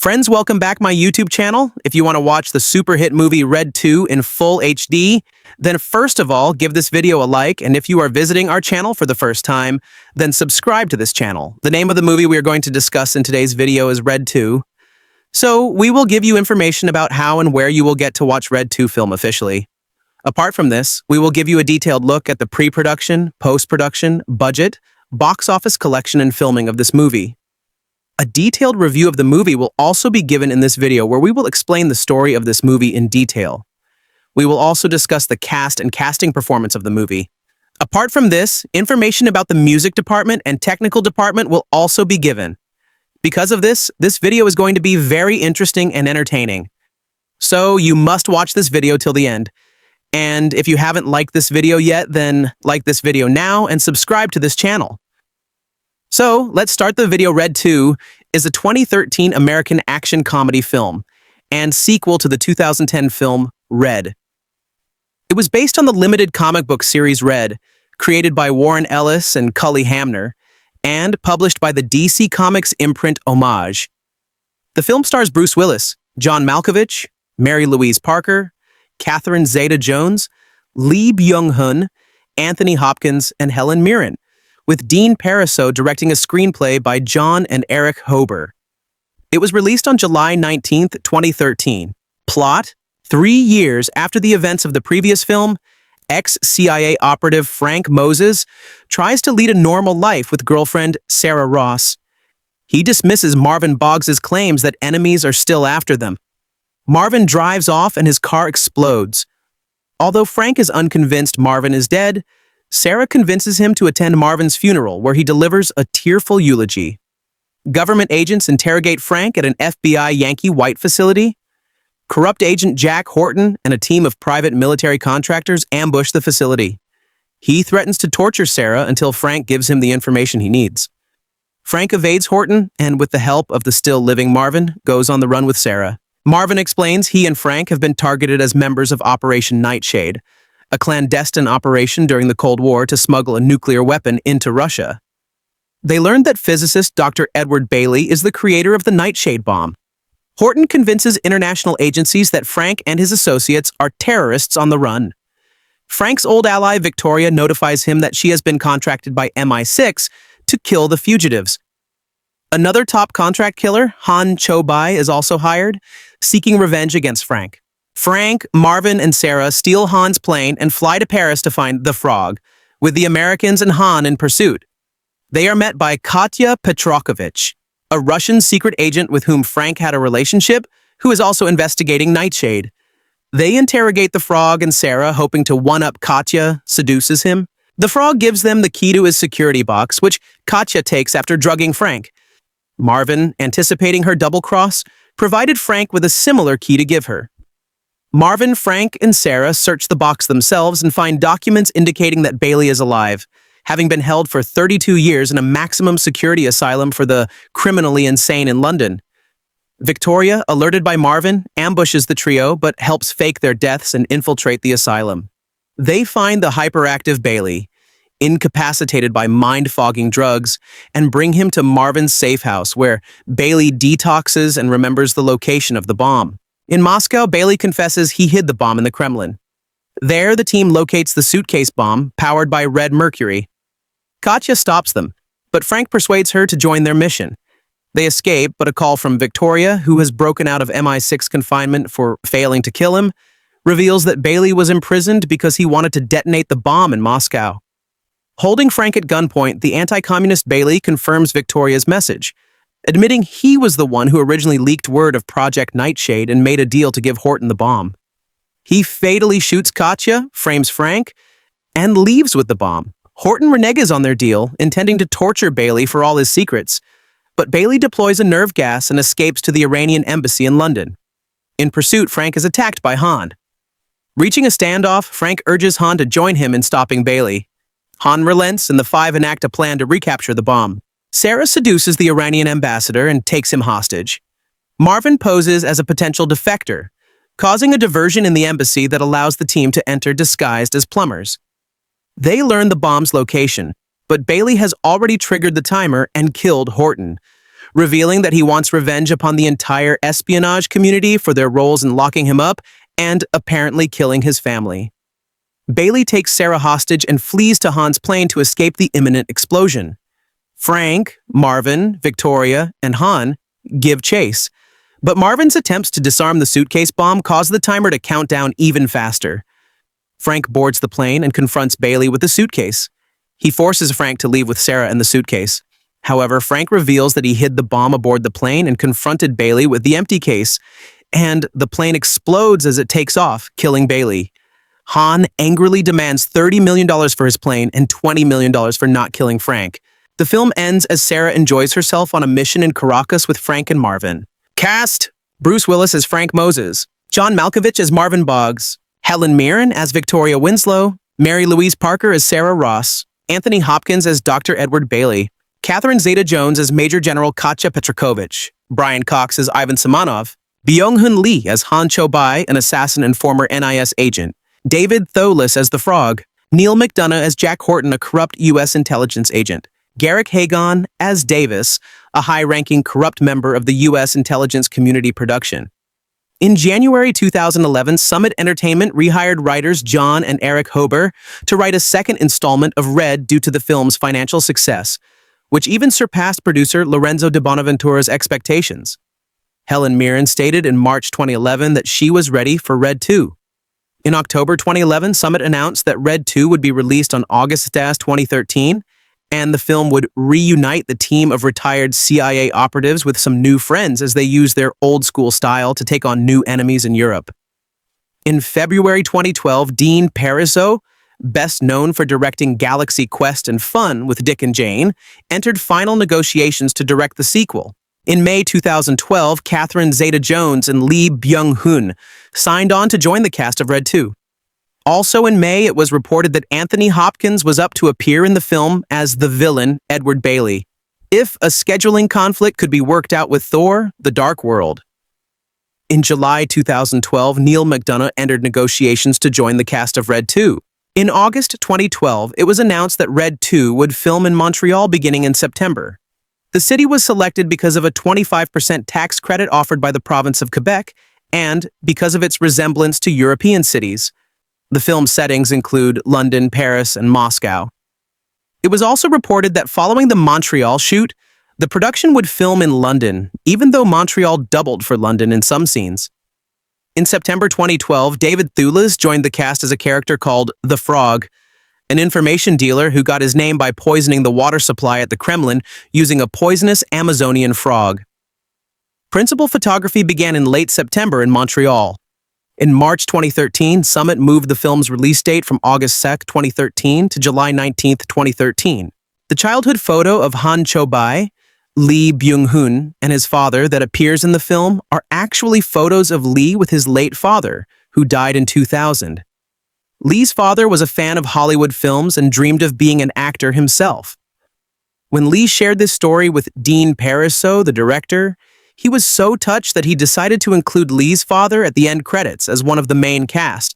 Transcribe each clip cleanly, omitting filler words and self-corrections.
Friends, welcome back my YouTube channel. If you want to watch the super hit movie Red 2 in full HD, then first of all, give this video a like, and if you are visiting our channel for the first time, then subscribe to this channel. The name of the movie we are going to discuss in today's video is Red 2. So, we will give you information about how and where you will get to watch Red 2 film officially. Apart from this, we will give you a detailed look at the pre-production, post-production, budget, box office collection and filming of this movie. A detailed review of the movie will also be given in this video where we will explain the story of this movie in detail. We will also discuss the cast and casting performance of the movie. Apart from this, information about the music department and technical department will also be given. Because of this video is going to be very interesting and entertaining. So you must watch this video till the end. And if you haven't liked this video yet, then like this video now and subscribe to this channel. So, let's start the video. Red 2 is a 2013 American action comedy film and sequel to the 2010 film Red. It was based on the limited comic book series Red, created by Warren Ellis and Cully Hamner, and published by the DC Comics imprint Homage. The film stars Bruce Willis, John Malkovich, Mary Louise Parker, Catherine Zeta-Jones, Lee Byung-hun, Anthony Hopkins, and Helen Mirren, with Dean Parisot directing a screenplay by John and Eric Hober. It was released on July 19, 2013. Plot: 3 years after the events of the previous film, ex-CIA operative Frank Moses tries to lead a normal life with girlfriend Sarah Ross. He dismisses Marvin Boggs' claims that enemies are still after them. Marvin drives off and his car explodes. Although Frank is unconvinced Marvin is dead, Sarah convinces him to attend Marvin's funeral, where he delivers a tearful eulogy. Government agents interrogate Frank at an FBI Yankee White facility. Corrupt agent Jack Horton and a team of private military contractors ambush the facility. He threatens to torture Sarah until Frank gives him the information he needs. Frank evades Horton and, with the help of the still-living Marvin, goes on the run with Sarah. Marvin explains he and Frank have been targeted as members of Operation Nightshade, a clandestine operation during the Cold War to smuggle a nuclear weapon into Russia. They learned that physicist Dr. Edward Bailey is the creator of the Nightshade bomb. Horton convinces international agencies that Frank and his associates are terrorists on the run. Frank's old ally Victoria notifies him that she has been contracted by MI6 to kill the fugitives. Another top contract killer, Han Cho-bai, is also hired, seeking revenge against Frank. Frank, Marvin, and Sarah steal Han's plane and fly to Paris to find the Frog, with the Americans and Han in pursuit. They are met by Katya Petrokovich, a Russian secret agent with whom Frank had a relationship, who is also investigating Nightshade. They interrogate the Frog and Sarah, hoping to one-up Katya, seduces him. The Frog gives them the key to his security box, which Katya takes after drugging Frank. Marvin, anticipating her double-cross, provided Frank with a similar key to give her. Marvin, Frank, and Sarah search the box themselves and find documents indicating that Bailey is alive, having been held for 32 years in a maximum security asylum for the criminally insane in London. Victoria, alerted by Marvin, ambushes the trio but helps fake their deaths and infiltrate the asylum. They find the hyperactive Bailey, incapacitated by mind-fogging drugs, and bring him to Marvin's safe house, where Bailey detoxes and remembers the location of the bomb. In Moscow, Bailey confesses he hid the bomb in the Kremlin. There, the team locates the suitcase bomb, powered by red mercury. Katya stops them, but Frank persuades her to join their mission. They escape, but a call from Victoria, who has broken out of MI6 confinement for failing to kill him, reveals that Bailey was imprisoned because he wanted to detonate the bomb in Moscow. Holding Frank at gunpoint, the anti-communist Bailey confirms Victoria's message, admitting he was the one who originally leaked word of Project Nightshade and made a deal to give Horton the bomb. He fatally shoots Katya, frames Frank, and leaves with the bomb. Horton reneges on their deal, intending to torture Bailey for all his secrets, but Bailey deploys a nerve gas and escapes to the Iranian embassy in London. In pursuit, Frank is attacked by Han. Reaching a standoff, Frank urges Han to join him in stopping Bailey. Han relents and the five enact a plan to recapture the bomb. Sarah seduces the Iranian ambassador and takes him hostage. Marvin poses as a potential defector, causing a diversion in the embassy that allows the team to enter disguised as plumbers. They learn the bomb's location, but Bailey has already triggered the timer and killed Horton, revealing that he wants revenge upon the entire espionage community for their roles in locking him up and apparently killing his family. Bailey takes Sarah hostage and flees to Han's plane to escape the imminent explosion. Frank, Marvin, Victoria, and Han give chase, but Marvin's attempts to disarm the suitcase bomb cause the timer to count down even faster. Frank boards the plane and confronts Bailey with the suitcase. He forces Frank to leave with Sarah and the suitcase. However, Frank reveals that he hid the bomb aboard the plane and confronted Bailey with the empty case, and the plane explodes as it takes off, killing Bailey. Han angrily demands $30 million for his plane and $20 million for not killing Frank. The film ends as Sarah enjoys herself on a mission in Caracas with Frank and Marvin. Cast: Bruce Willis as Frank Moses, John Malkovich as Marvin Boggs, Helen Mirren as Victoria Winslow, Mary Louise Parker as Sarah Ross, Anthony Hopkins as Dr. Edward Bailey, Catherine Zeta-Jones as Major General Katya Petrakovich, Brian Cox as Ivan Simonov, Byung-Hun Lee as Han Cho-bai, an assassin and former NIS agent, David Thewlis as the Frog, Neil McDonough as Jack Horton, a corrupt U.S. intelligence agent, Garrick Hagon as Davis, a high-ranking corrupt member of the U.S. intelligence community production. In January 2011, Summit Entertainment rehired writers John and Eric Hober to write a second installment of Red due to the film's financial success, which even surpassed producer Lorenzo de Bonaventura's expectations. Helen Mirren stated in March 2011 that she was ready for Red 2. In October 2011, Summit announced that Red 2 would be released on August 2013, and the film would reunite the team of retired CIA operatives with some new friends as they use their old-school style to take on new enemies in Europe. In February 2012, Dean Parisot, best known for directing Galaxy Quest and Fun with Dick and Jane, entered final negotiations to direct the sequel. In May 2012, Catherine Zeta-Jones and Lee Byung-Hun signed on to join the cast of Red 2. Also in May, it was reported that Anthony Hopkins was up to appear in the film as the villain, Edward Bailey, if a scheduling conflict could be worked out with Thor: The Dark World. In July 2012, Neil McDonough entered negotiations to join the cast of Red 2. In August 2012, it was announced that Red 2 would film in Montreal beginning in September. The city was selected because of a 25% tax credit offered by the province of Quebec and because of its resemblance to European cities. The film's settings include London, Paris, and Moscow. It was also reported that following the Montreal shoot, the production would film in London, even though Montreal doubled for London in some scenes. In September 2012, David Thewlis joined the cast as a character called The Frog, an information dealer who got his name by poisoning the water supply at the Kremlin using a poisonous Amazonian frog. Principal photography began in late September in Montreal. In March 2013, Summit moved the film's release date from August 2, 2013 to July 19, 2013. The childhood photo of Han Cho-bai, Lee Byung-Hun, and his father that appears in the film are actually photos of Lee with his late father, who died in 2000. Lee's father was a fan of Hollywood films and dreamed of being an actor himself. When Lee shared this story with Dean Parisot, the director, he was so touched that he decided to include Lee's father at the end credits as one of the main cast,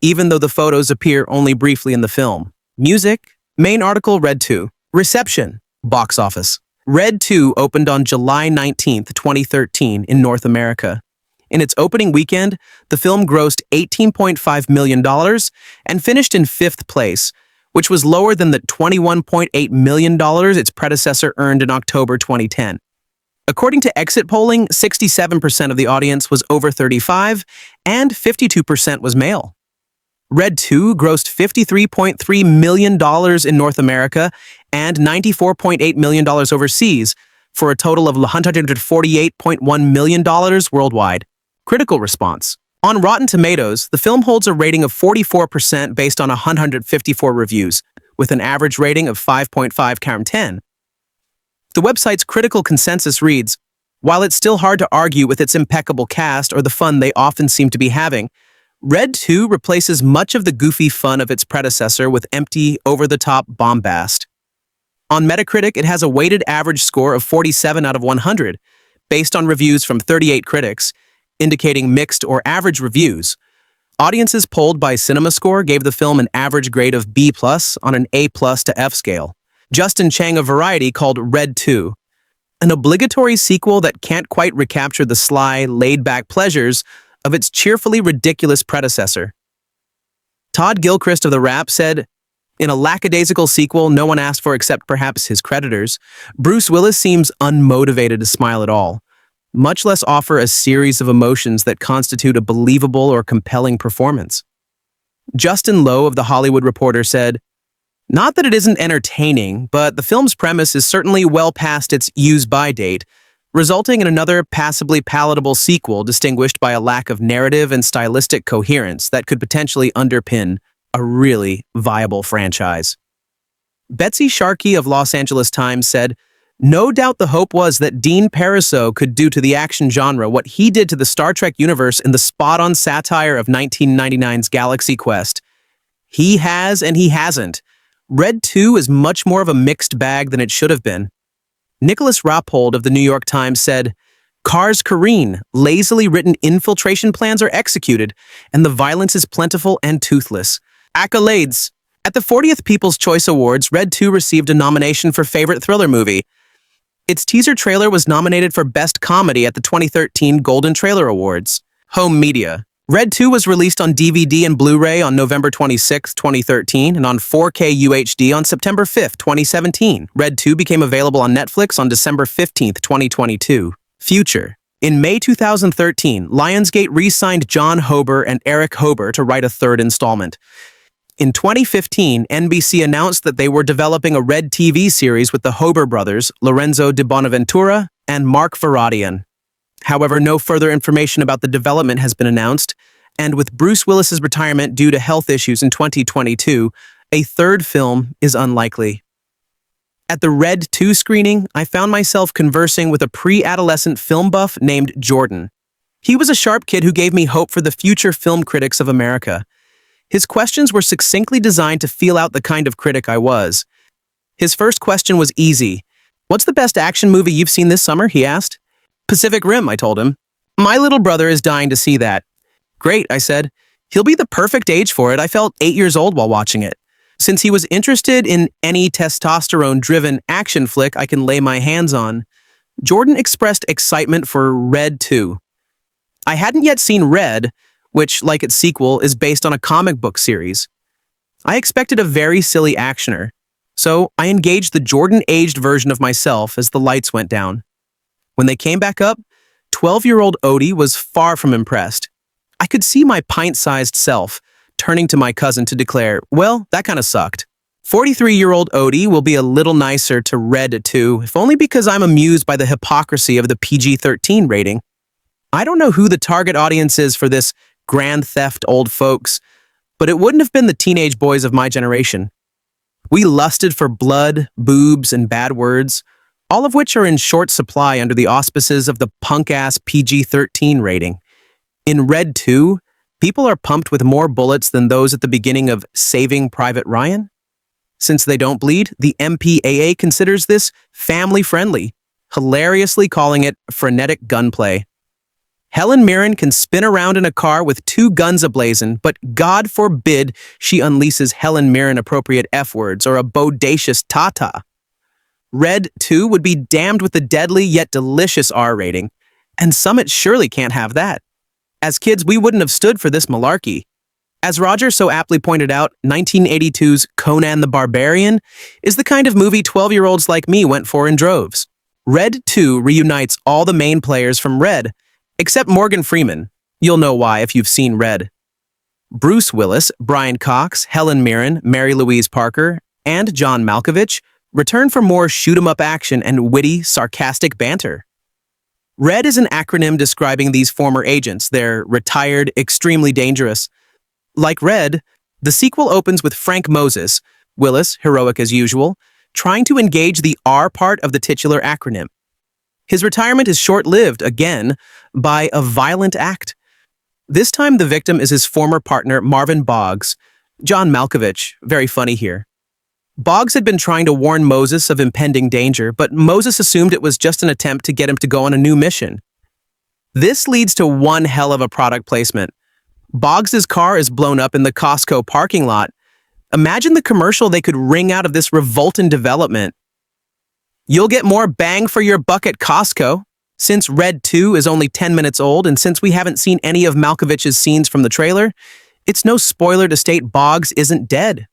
even though the photos appear only briefly in the film. Music, main article Red 2. Reception, box office. Red 2 opened on July 19, 2013 in North America. In its opening weekend, the film grossed $18.5 million and finished in 5th place, which was lower than the $21.8 million its predecessor earned in October 2010. According to exit polling, 67% of the audience was over 35 and 52% was male. Red 2 grossed $53.3 million in North America and $94.8 million overseas, for a total of $148.1 million worldwide. Critical response. On Rotten Tomatoes, the film holds a rating of 44% based on 154 reviews, with an average rating of 5.5/10. The website's critical consensus reads, "While it's still hard to argue with its impeccable cast or the fun they often seem to be having, Red 2 replaces much of the goofy fun of its predecessor with empty, over-the-top bombast." On Metacritic, it has a weighted average score of 47 out of 100, based on reviews from 38 critics, indicating mixed or average reviews. Audiences polled by CinemaScore gave the film an average grade of B+ on an A+ to F scale. Justin Chang of Variety called Red 2 An obligatory sequel that can't quite recapture the sly, laid-back pleasures of its cheerfully ridiculous predecessor. Todd Gilchrist of The Wrap said, "In a lackadaisical sequel no one asked for except perhaps his creditors, Bruce Willis seems unmotivated to smile at all, much less offer a series of emotions that constitute a believable or compelling performance." Justin Lowe of The Hollywood Reporter said, "Not that it isn't entertaining, but the film's premise is certainly well past its use-by date, resulting in another passably palatable sequel distinguished by a lack of narrative and stylistic coherence that could potentially underpin a really viable franchise." Betsy Sharkey of Los Angeles Times said, "No doubt the hope was that Dean Parisot could do to the action genre what he did to the Star Trek universe in the spot-on satire of 1999's Galaxy Quest. He has and he hasn't. Red 2 is much more of a mixed bag than it should have been." Nicholas Rappold of the New York Times said, "Cars careen, lazily written infiltration plans are executed, and the violence is plentiful and toothless. Accolades." At the 40th People's Choice Awards, Red 2 received a nomination for Favorite Thriller Movie. Its teaser trailer was nominated for Best Comedy at the 2013 Golden Trailer Awards. Home media. Red 2 was released on DVD and Blu-ray on November 26, 2013, and on 4K UHD on September 5, 2017. Red 2 became available on Netflix on December 15, 2022. Future. In May 2013, Lionsgate re-signed John Hober and Eric Hober to write a third installment. In 2015, NBC announced that they were developing a Red TV series with the Hober brothers, Lorenzo de Bonaventura and Mark Vahradian. However, no further information about the development has been announced, and with Bruce Willis's retirement due to health issues in 2022, a third film is unlikely. At the Red 2 screening, I found myself conversing with a pre-adolescent film buff named Jordan. He was a sharp kid who gave me hope for the future film critics of America. His questions were succinctly designed to feel out the kind of critic I was. His first question was easy. "What's the best action movie you've seen this summer?" he asked. "Pacific Rim," I told him. "My little brother is dying to see that." "Great," I said. "He'll be the perfect age for it. I felt 8 years old while watching it." Since he was interested in any testosterone-driven action flick I can lay my hands on, Jordan expressed excitement for Red 2. I hadn't yet seen Red, which, like its sequel, is based on a comic book series. I expected a very silly actioner, so I engaged the Jordan-aged version of myself as the lights went down. When they came back up, 12-year-old Odie was far from impressed. I could see my pint-sized self turning to my cousin to declare, "Well, that kind of sucked." 43-year-old Odie will be a little nicer to Red 2, if only because I'm amused by the hypocrisy of the PG-13 rating. I don't know who the target audience is for this Grand Theft old folks, but it wouldn't have been the teenage boys of my generation. We lusted for blood, boobs, and bad words, all of which are in short supply under the auspices of the punk-ass PG-13 rating. In Red 2, people are pumped with more bullets than those at the beginning of Saving Private Ryan. Since they don't bleed, the MPAA considers this family-friendly, hilariously calling it frenetic gunplay. Helen Mirren can spin around in a car with 2 guns ablazing, but God forbid she unleashes Helen Mirren-appropriate F-words or a bodacious ta-ta. Red 2 would be damned with the deadly yet delicious R rating, and Summit surely can't have that. As kids, we wouldn't have stood for this malarkey. As Roger so aptly pointed out, 1982's Conan the Barbarian is the kind of movie 12-year-olds like me went for in droves. Red 2 reunites all the main players from Red, except Morgan Freeman. You'll know why if you've seen Red. Bruce Willis, Brian Cox, Helen Mirren, Mary Louise Parker, and John Malkovich return for more shoot-'em-up action and witty, sarcastic banter. Red is an acronym describing these former agents. They're retired, extremely dangerous. Like Red, the sequel opens with Frank Moses, Willis, heroic as usual, trying to engage the R part of the titular acronym. His retirement is short-lived, again, by a violent act. This time the victim is his former partner, Marvin Boggs. John Malkovich, very funny here. Boggs had been trying to warn Moses of impending danger, but Moses assumed it was just an attempt to get him to go on a new mission. This leads to one hell of a product placement. Boggs' car is blown up in the Costco parking lot. Imagine the commercial they could wring out of this revolting development. You'll get more bang for your buck at Costco. Since Red 2 is only 10 minutes old, and since we haven't seen any of Malkovich's scenes from the trailer, it's no spoiler to state Boggs isn't dead.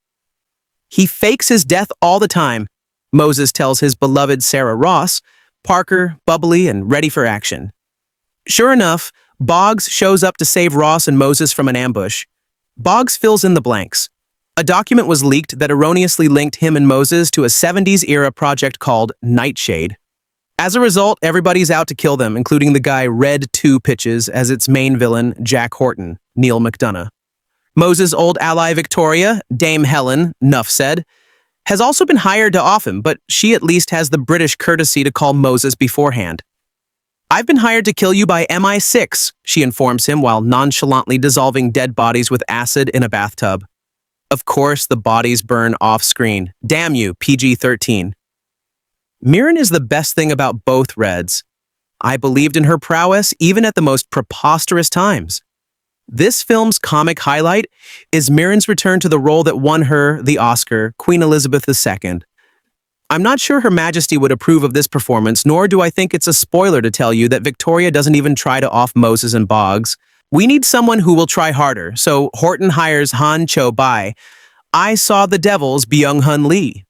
He fakes his death all the time, Moses tells his beloved Sarah Ross, Parker, bubbly, and ready for action. Sure enough, Boggs shows up to save Ross and Moses from an ambush. Boggs fills in the blanks. A document was leaked that erroneously linked him and Moses to a 70s-era project called Nightshade. As a result, everybody's out to kill them, including the guy Red 2 pitches as its main villain, Jack Horton, Neil McDonough. Moses' old ally Victoria, Dame Helen, nuff said, has also been hired to off him, but she at least has the British courtesy to call Moses beforehand. I've been hired to kill you by MI6, she informs him while nonchalantly dissolving dead bodies with acid in a bathtub. Of course, the bodies burn off-screen. Damn you, PG-13. Mirren is the best thing about both Reds. I believed in her prowess even at the most preposterous times. This film's comic highlight is Mirren's return to the role that won her the Oscar, Queen Elizabeth II. I'm not sure Her Majesty would approve of this performance, nor do I think it's a spoiler to tell you that Victoria doesn't even try to off Moses and Boggs. We need someone who will try harder, so Horton hires Han Cho-bai. I saw the Devil's Byung-hun Lee.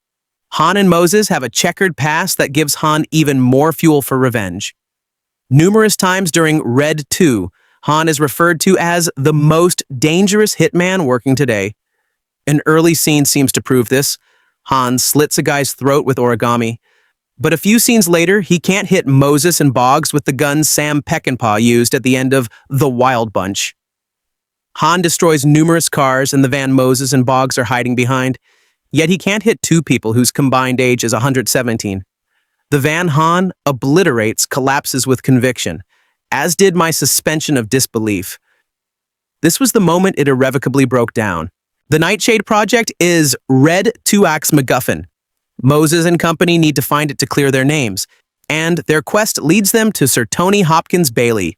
Han and Moses have a checkered past that gives Han even more fuel for revenge. Numerous times during Red 2, Han is referred to as the most dangerous hitman working today. An early scene seems to prove this. Han slits a guy's throat with origami. But a few scenes later, he can't hit Moses and Boggs with the gun Sam Peckinpah used at the end of The Wild Bunch. Han destroys numerous cars in the van Moses and Boggs are hiding behind, yet he can't hit two people whose combined age is 117. The van Han obliterates collapses with conviction, as did my suspension of disbelief. This was the moment it irrevocably broke down. The Nightshade Project is Red 2-Act's MacGuffin. Moses and company need to find it to clear their names, and their quest leads them to Sir Tony Hopkins Bailey.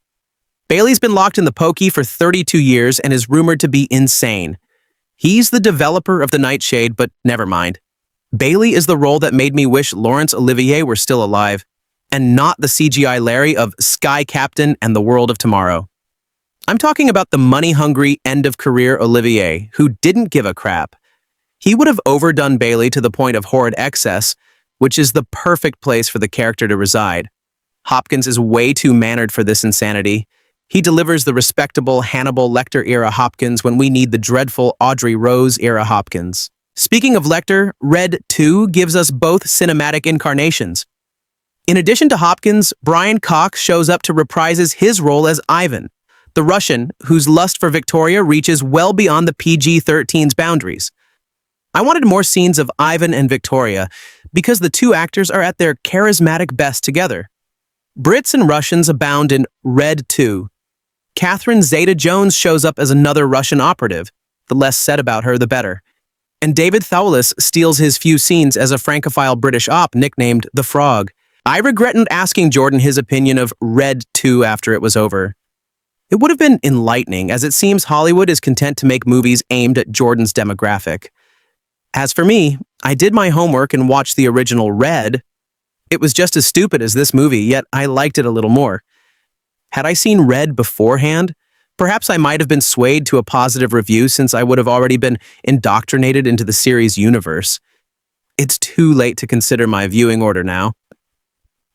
Bailey's been locked in the pokey for 32 years and is rumored to be insane. He's the developer of the Nightshade, but never mind. Bailey is the role that made me wish Laurence Olivier were still alive, and not the CGI Larry of Sky Captain and the World of Tomorrow. I'm talking about the money-hungry end-of-career Olivier, who didn't give a crap. He would have overdone Bailey to the point of horrid excess, which is the perfect place for the character to reside. Hopkins is way too mannered for this insanity. He delivers the respectable Hannibal Lecter-era Hopkins when we need the dreadful Audrey Rose-era Hopkins. Speaking of Lecter, Red 2 gives us both cinematic incarnations. In addition to Hopkins, Brian Cox shows up to reprises his role as Ivan, the Russian whose lust for Victoria reaches well beyond the PG-13's boundaries. I wanted more scenes of Ivan and Victoria because the two actors are at their charismatic best together. Brits and Russians abound in Red 2. Catherine Zeta-Jones shows up as another Russian operative. The less said about her, the better. And David Thewlis steals his few scenes as a Francophile British op nicknamed The Frog. I regretted asking Jordan his opinion of Red 2 after it was over. It would have been enlightening, as it seems Hollywood is content to make movies aimed at Jordan's demographic. As for me, I did my homework and watched the original Red. It was just as stupid as this movie, yet I liked it a little more. Had I seen Red beforehand, perhaps I might have been swayed to a positive review since I would have already been indoctrinated into the series universe. It's too late to consider my viewing order now.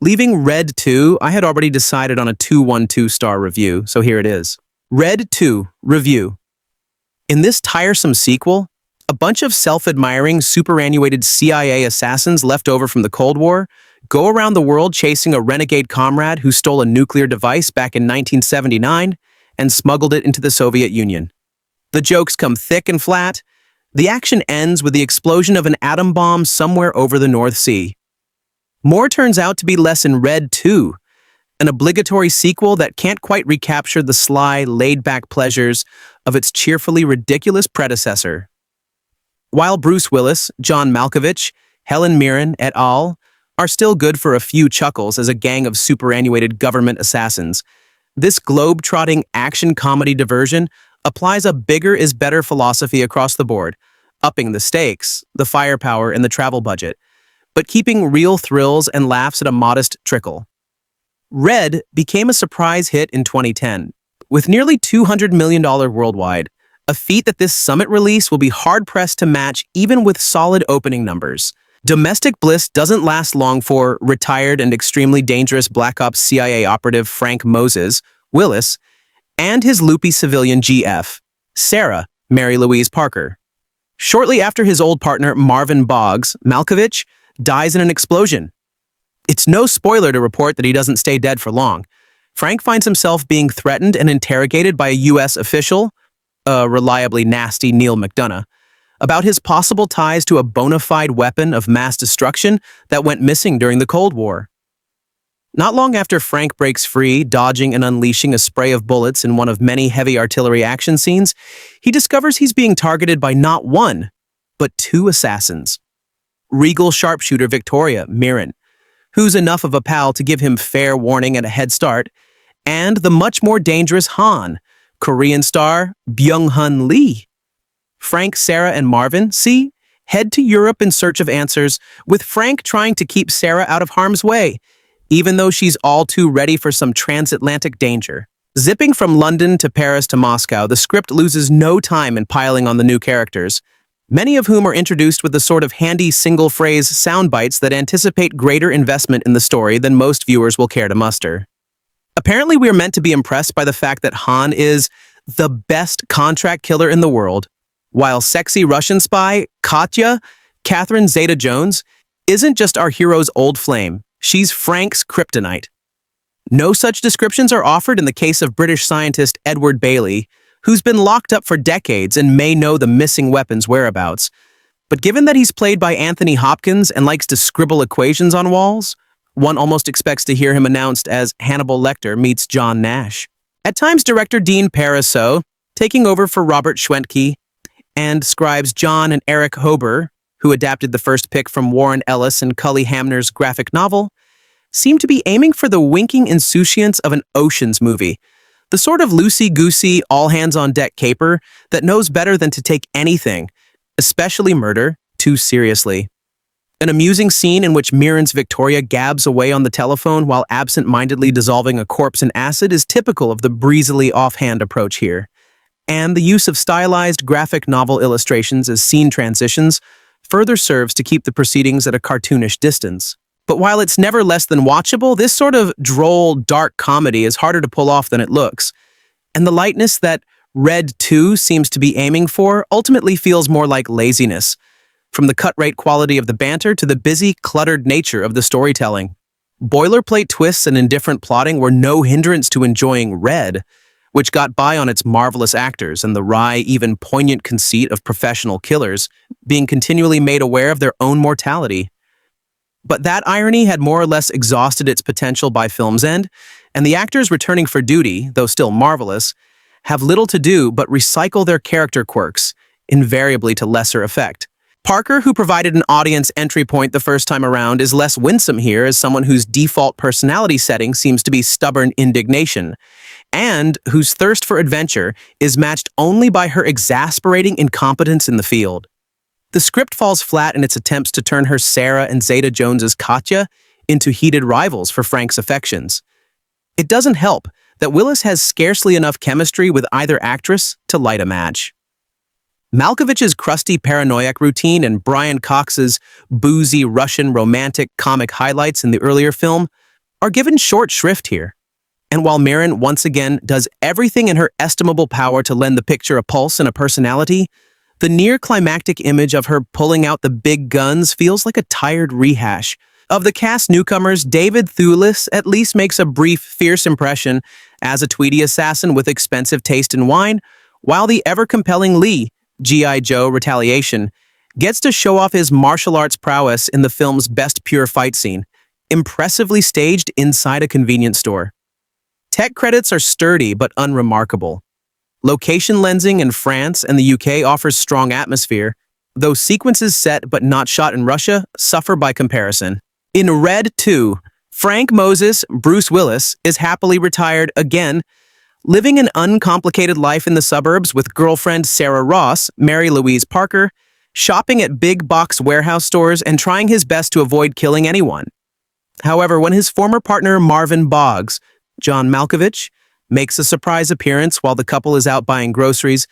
Leaving Red 2, I had already decided on a 212-star review, so here it is. Red 2 Review. In this tiresome sequel, a bunch of self-admiring, superannuated CIA assassins left over from the Cold War go around the world chasing a renegade comrade who stole a nuclear device back in 1979 and smuggled it into the Soviet Union. The jokes come thick and flat. The action ends with the explosion of an atom bomb somewhere over the North Sea. More turns out to be less in Red 2, an obligatory sequel that can't quite recapture the sly, laid-back pleasures of its cheerfully ridiculous predecessor. While Bruce Willis, John Malkovich, Helen Mirren et al. Are still good for a few chuckles as a gang of superannuated government assassins, this globe-trotting action comedy diversion applies a bigger is better philosophy across the board, upping the stakes, the firepower, and the travel budget. but keeping real thrills and laughs at a modest trickle. Red became a surprise hit in 2010, with nearly $200 million worldwide, a feat that this summit release will be hard-pressed to match even with solid opening numbers. Domestic bliss doesn't last long for retired and extremely dangerous Black Ops CIA operative Frank Moses, Willis, and his loopy civilian GF, Sarah, Mary Louise Parker. Shortly after his old partner Marvin Boggs, Malkovich, dies in an explosion. It's no spoiler to report that he doesn't stay dead for long. Frank finds himself being threatened and interrogated by a U.S. official, a reliably nasty Neil McDonough, about his possible ties to a bona fide weapon of mass destruction that went missing during the Cold War. Not long after Frank breaks free, dodging and unleashing a spray of bullets in one of many heavy artillery action scenes, he discovers he's being targeted by not one, but two assassins. Regal sharpshooter Victoria Mirren, who's enough of a pal to give him fair warning and a head start, and the much more dangerous Han, Korean star Byung-hun Lee. Frank, Sarah, and Marvin, head to Europe in search of answers, with Frank trying to keep Sarah out of harm's way, even though she's all too ready for some transatlantic danger. Zipping from London to Paris to Moscow, the script loses no time in piling on the new characters, many of whom are introduced with the sort of handy single-phrase sound bites that anticipate greater investment in the story than most viewers will care to muster. Apparently, we are meant to be impressed by the fact that Han is the best contract killer in the world, while sexy Russian spy Katya, Catherine Zeta-Jones, isn't just our hero's old flame, she's Frank's kryptonite. No such descriptions are offered in the case of British scientist Edward Bailey, who's been locked up for decades and may know the missing weapon's whereabouts. But given that he's played by Anthony Hopkins and likes to scribble equations on walls, one almost expects to hear him announced as Hannibal Lecter meets John Nash. At times, director Dean Parisot, taking over for Robert Schwentke, and scribes John and Eric Hober, who adapted the first pick from Warren Ellis and Cully Hamner's graphic novel, seem to be aiming for the winking insouciance of an Ocean's movie, the sort of loosey-goosey, all-hands-on-deck caper that knows better than to take anything, especially murder, too seriously. An amusing scene in which Mirren's Victoria gabs away on the telephone while absent-mindedly dissolving a corpse in acid is typical of the breezily offhand approach here. And the use of stylized graphic novel illustrations as scene transitions further serves to keep the proceedings at a cartoonish distance. But while it's never less than watchable, this sort of droll, dark comedy is harder to pull off than it looks. And the lightness that Red 2 seems to be aiming for ultimately feels more like laziness, from the cut-rate quality of the banter to the busy, cluttered nature of the storytelling. Boilerplate twists and indifferent plotting were no hindrance to enjoying Red, which got by on its marvelous actors and the wry, even poignant conceit of professional killers being continually made aware of their own mortality. But that irony had more or less exhausted its potential by film's end, and the actors returning for duty, though still marvelous, have little to do but recycle their character quirks, invariably to lesser effect. Parker, who provided an audience entry point the first time around, is less winsome here as someone whose default personality setting seems to be stubborn indignation, and whose thirst for adventure is matched only by her exasperating incompetence in the field. The script falls flat in its attempts to turn her Sarah and Zeta-Jones's Katya into heated rivals for Frank's affections. It doesn't help that Willis has scarcely enough chemistry with either actress to light a match. Malkovich's crusty paranoiac routine and Brian Cox's boozy Russian romantic comic highlights in the earlier film are given short shrift here. And while Mirren once again does everything in her estimable power to lend the picture a pulse and a personality, the near-climactic image of her pulling out the big guns feels like a tired rehash. Of the cast newcomers, David Thewlis at least makes a brief, fierce impression as a tweedy assassin with expensive taste in wine, while the ever-compelling Lee, G.I. Joe Retaliation, gets to show off his martial arts prowess in the film's best pure fight scene, impressively staged inside a convenience store. Tech credits are sturdy but unremarkable. Location lensing in France and the UK offers strong atmosphere, though sequences set but not shot in Russia suffer by comparison. In Red 2, Frank Moses, Bruce Willis, is happily retired again, living an uncomplicated life in the suburbs with girlfriend Sarah Ross, Mary Louise Parker, shopping at big box warehouse stores and trying his best to avoid killing anyone. However, when his former partner Marvin Boggs, John Malkovich, makes a surprise appearance while the couple is out buying groceries,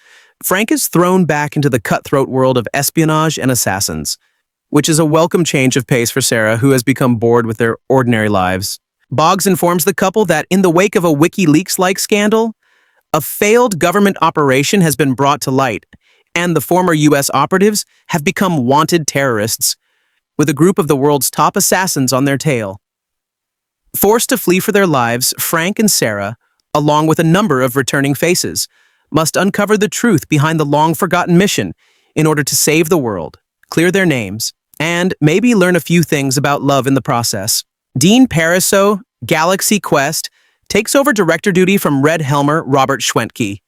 Frank is thrown back into the cutthroat world of espionage and assassins, which is a welcome change of pace for Sarah, who has become bored with their ordinary lives. Boggs informs the couple that in the wake of a WikiLeaks-like scandal, a failed government operation has been brought to light, and the former U.S. operatives have become wanted terrorists, with a group of the world's top assassins on their tail. Forced to flee for their lives, Frank and Sarah, along with a number of returning faces, must uncover the truth behind the long-forgotten mission in order to save the world, clear their names, and maybe learn a few things about love in the process. Dean Parisot, Galaxy Quest, takes over director duty from Red Helmer Robert Schwentke,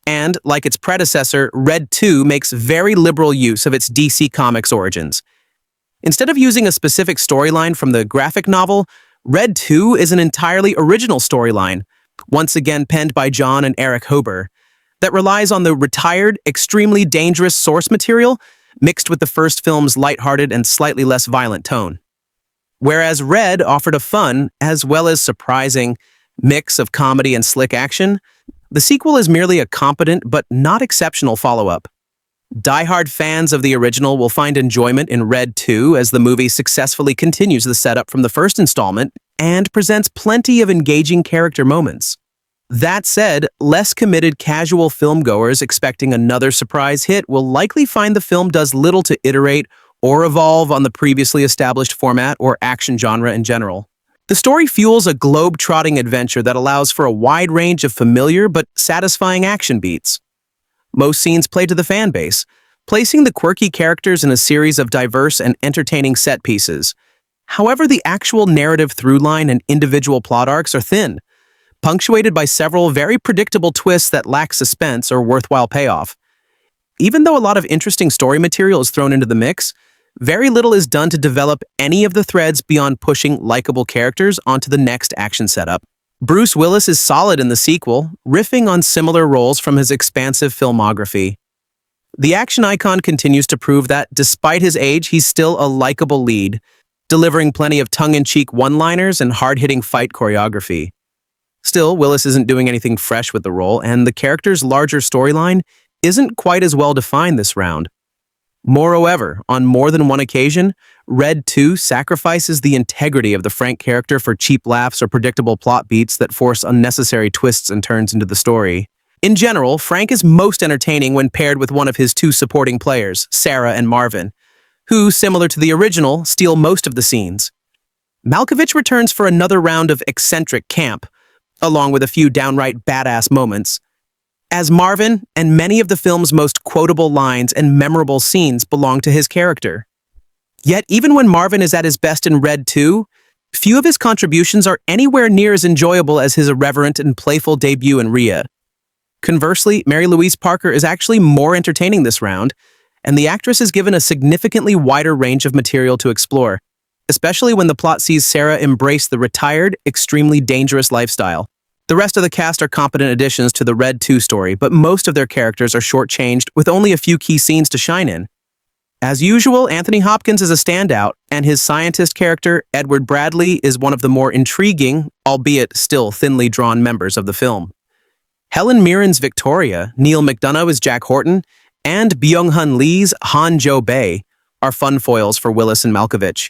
and, like its predecessor, Red 2 makes very liberal use of its DC Comics origins. Instead of using a specific storyline from the graphic novel, Red 2 is an entirely original storyline, once again penned by John and Eric Hober, that relies on the retired, extremely dangerous source material mixed with the first film's lighthearted and slightly less violent tone. Whereas Red offered a fun, as well as surprising, mix of comedy and slick action, the sequel is merely a competent but not exceptional follow-up. Die-hard fans of the original will find enjoyment in Red 2 as the movie successfully continues the setup from the first installment and presents plenty of engaging character moments. That said, less committed casual filmgoers expecting another surprise hit will likely find the film does little to iterate or evolve on the previously established format or action genre in general. The story fuels a globe-trotting adventure that allows for a wide range of familiar but satisfying action beats. Most scenes play to the fan base, placing the quirky characters in a series of diverse and entertaining set pieces. However, the actual narrative through-line and individual plot arcs are thin, punctuated by several very predictable twists that lack suspense or worthwhile payoff. Even though a lot of interesting story material is thrown into the mix, very little is done to develop any of the threads beyond pushing likable characters onto the next action setup. Bruce Willis is solid in the sequel, riffing on similar roles from his expansive filmography. The action icon continues to prove that, despite his age, he's still a likable lead, delivering plenty of tongue-in-cheek one-liners and hard-hitting fight choreography. Still, Willis isn't doing anything fresh with the role, and the character's larger storyline isn't quite as well-defined this round. Moreover, on more than one occasion, Red 2 sacrifices the integrity of the Frank character for cheap laughs or predictable plot beats that force unnecessary twists and turns into the story. In general, Frank is most entertaining when paired with one of his two supporting players, Sarah and Marvin, who, similar to the original, steal most of the scenes. Malkovich returns for another round of eccentric camp, along with a few downright badass moments. As Marvin, and many of the film's most quotable lines and memorable scenes belong to his character. Yet, even when Marvin is at his best in Red 2, few of his contributions are anywhere near as enjoyable as his irreverent and playful debut in Rhea. Conversely, Mary Louise Parker is actually more entertaining this round, and the actress is given a significantly wider range of material to explore, especially when the plot sees Sarah embrace the retired, extremely dangerous lifestyle. The rest of the cast are competent additions to the Red 2 story, but most of their characters are shortchanged with only a few key scenes to shine in. As usual, Anthony Hopkins is a standout, and his scientist character, Edward Bradley, is one of the more intriguing, albeit still thinly drawn members of the film. Helen Mirren's Victoria, Neil McDonough as Jack Horton, and Byung-hun Lee's Han Jo-bae are fun foils for Willis and Malkovich,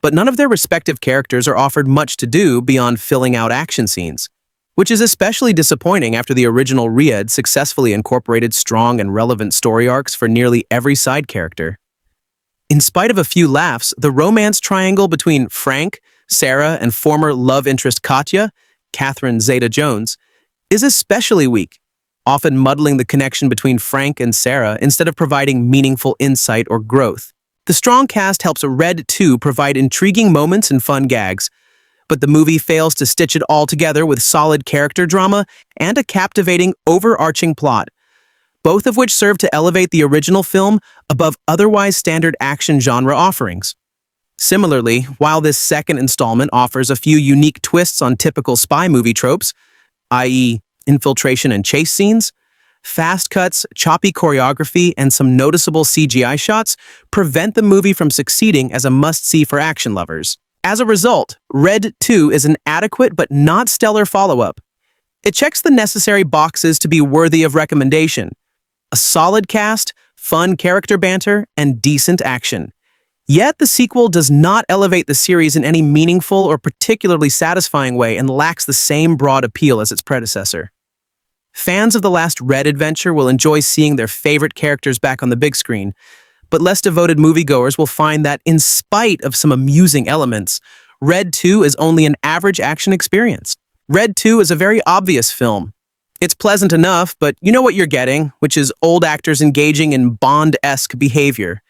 but none of their respective characters are offered much to do beyond filling out action scenes, which is especially disappointing after the original Riyadh successfully incorporated strong and relevant story arcs for nearly every side character. In spite of a few laughs, the romance triangle between Frank, Sarah, and former love interest Katya, Catherine Zeta-Jones, is especially weak, often muddling the connection between Frank and Sarah instead of providing meaningful insight or growth. The strong cast helps Red 2 provide intriguing moments and fun gags, but the movie fails to stitch it all together with solid character drama and a captivating, overarching plot, both of which serve to elevate the original film above otherwise standard action genre offerings. Similarly, while this second installment offers a few unique twists on typical spy movie tropes, i.e., infiltration and chase scenes, Fast cuts, choppy choreography, and some noticeable CGI shots prevent the movie from succeeding as a must-see for action lovers. As a result, Red 2 is an adequate but not stellar follow-up. It checks the necessary boxes to be worthy of recommendation. A solid cast, fun character banter, and decent action. Yet the sequel does not elevate the series in any meaningful or particularly satisfying way and lacks the same broad appeal as its predecessor. Fans of the last Red adventure will enjoy seeing their favorite characters back on the big screen, but less devoted moviegoers will find that in spite of some amusing elements, Red 2 is only an average action experience. Red 2 is a very obvious film. It's pleasant enough, but you know what you're getting, which is old actors engaging in Bond-esque behavior.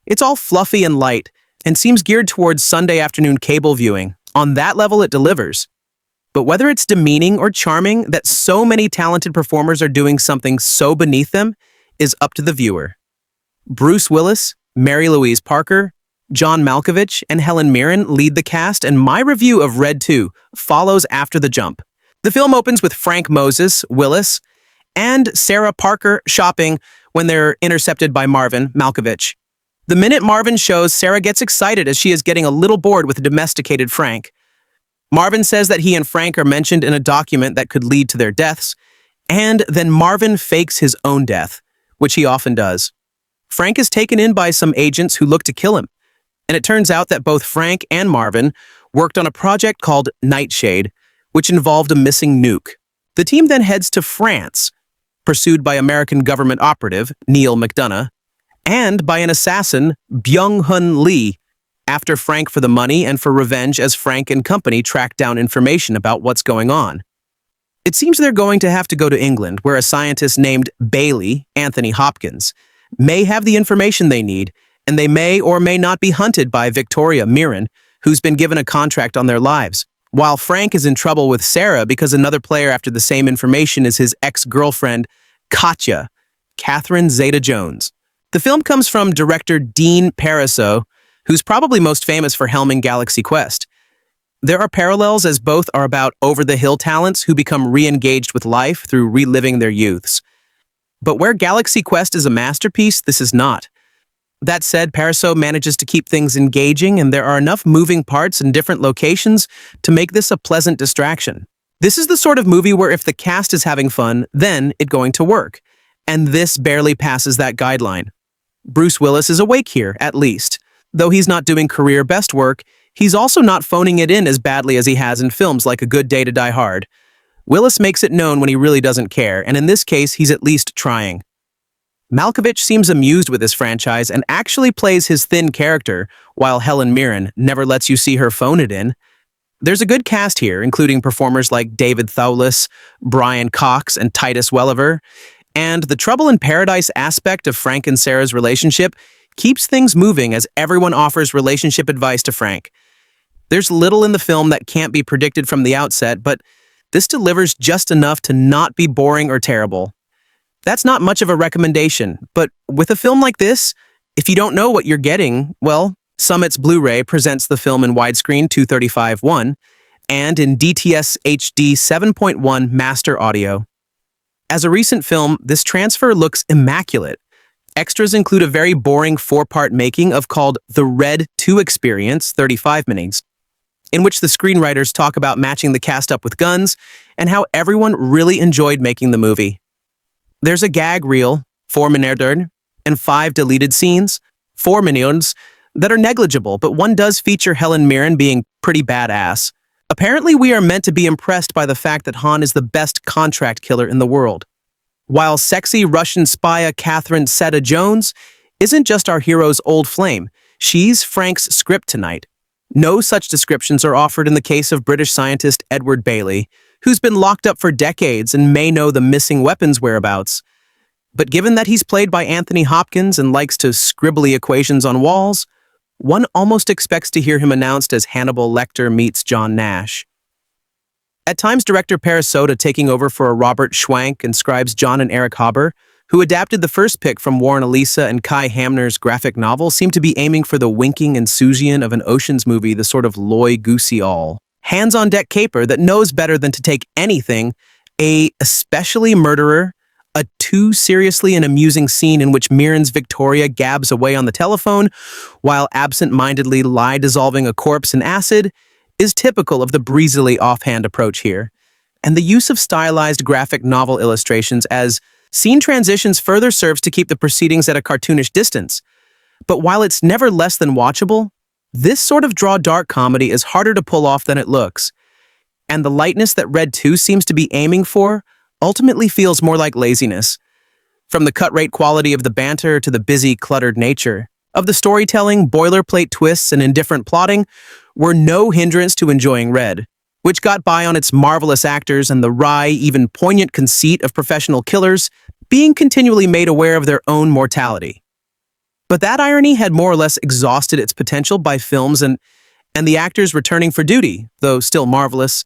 It's all fluffy and light, and seems geared towards Sunday afternoon cable viewing. On that level, it delivers. But whether it's demeaning or charming that so many talented performers are doing something so beneath them is up to the viewer. Bruce Willis, Mary Louise Parker, John Malkovich, and Helen Mirren lead the cast, and my review of Red 2 follows after the jump. The film opens with Frank Moses, Willis, and Sarah Parker shopping when they're intercepted by Marvin, Malkovich. The minute Marvin shows, Sarah gets excited as she is getting a little bored with domesticated Frank. Marvin says that he and Frank are mentioned in a document that could lead to their deaths, and then Marvin fakes his own death, which he often does. Frank is taken in by some agents who look to kill him, and it turns out that both Frank and Marvin worked on a project called Nightshade, which involved a missing nuke. The team then heads to France, pursued by American government operative Neil McDonough, and by an assassin, Byung-Hun Lee, after Frank for the money and for revenge as Frank and company track down information about what's going on. It seems they're going to have to go to England, where a scientist named Bailey, Anthony Hopkins, may have the information they need, and they may or may not be hunted by Victoria Mirren, who's been given a contract on their lives, while Frank is in trouble with Sarah because another player after the same information is his ex-girlfriend, Katya, Catherine Zeta-Jones. The film comes from director Dean Parisot, who's probably most famous for helming Galaxy Quest. There are parallels as both are about over-the-hill talents who become re-engaged with life through reliving their youths. But where Galaxy Quest is a masterpiece, this is not. That said, Parisot manages to keep things engaging, and there are enough moving parts in different locations to make this a pleasant distraction. This is the sort of movie where if the cast is having fun, then it's going to work. And this barely passes that guideline. Bruce Willis is awake here, at least. Though he's not doing career best work, he's also not phoning it in as badly as he has in films like A Good Day to Die Hard. Willis makes it known when he really doesn't care, and in this case, he's at least trying. Malkovich seems amused with this franchise and actually plays his thin character, while Helen Mirren never lets you see her phone it in. There's a good cast here, including performers like David Thewlis, Brian Cox, and Titus Welliver, and the trouble in paradise aspect of Frank and Sarah's relationship keeps things moving as everyone offers relationship advice to Frank. There's little in the film that can't be predicted from the outset, but this delivers just enough to not be boring or terrible. That's not much of a recommendation, but with a film like this, if you don't know what you're getting, well, Summit's Blu-ray presents the film in widescreen 235/1 and in DTS HD 7.1 master audio. As a recent film, this transfer looks immaculate. Extras include a very boring 4-part making of called The Red 2 Experience, 35 minutes, in which the screenwriters talk about matching the cast up with guns and how everyone really enjoyed making the movie. There's a gag reel, 4 minutes, and 5 deleted scenes, 4 minutes, that are negligible, but one does feature Helen Mirren being pretty badass. Apparently, we are meant to be impressed by the fact that Han is the best contract killer in the world. While sexy Russian spy Catherine Zeta-Jones isn't just our hero's old flame, she's Frank's kryptonite. No such descriptions are offered in the case of British scientist Edward Bailey, who's been locked up for decades and may know the missing weapons whereabouts. But given that he's played by Anthony Hopkins and likes to scribbly equations on walls, one almost expects to hear him announced as Hannibal Lecter meets John Nash. At times, director Parisot taking over for Robert Schwank inscribes John and Eric Haber, who adapted the first pick from Warren Elisa and Kai Hamner's graphic novel, seem to be aiming for the winking insouciance of an Ocean's movie, the sort of Loy Goosey all. Hands-on-deck caper that knows better than to take anything, a especially murderer, A too seriously and amusing scene in which Mirren's Victoria gabs away on the telephone while absent-mindedly lie-dissolving a corpse in acid is typical of the breezily offhand approach here. And the use of stylized graphic novel illustrations as scene transitions further serves to keep the proceedings at a cartoonish distance. But while it's never less than watchable, this sort of draw-dark comedy is harder to pull off than it looks. And the lightness that Red 2 seems to be aiming for ultimately feels more like laziness. From the cut-rate quality of the banter to the busy, cluttered nature of the storytelling, boilerplate twists and indifferent plotting were no hindrance to enjoying Red, which got by on its marvelous actors and the wry, even poignant conceit of professional killers being continually made aware of their own mortality. But that irony had more or less exhausted its potential by films and the actors returning for duty, though still marvelous,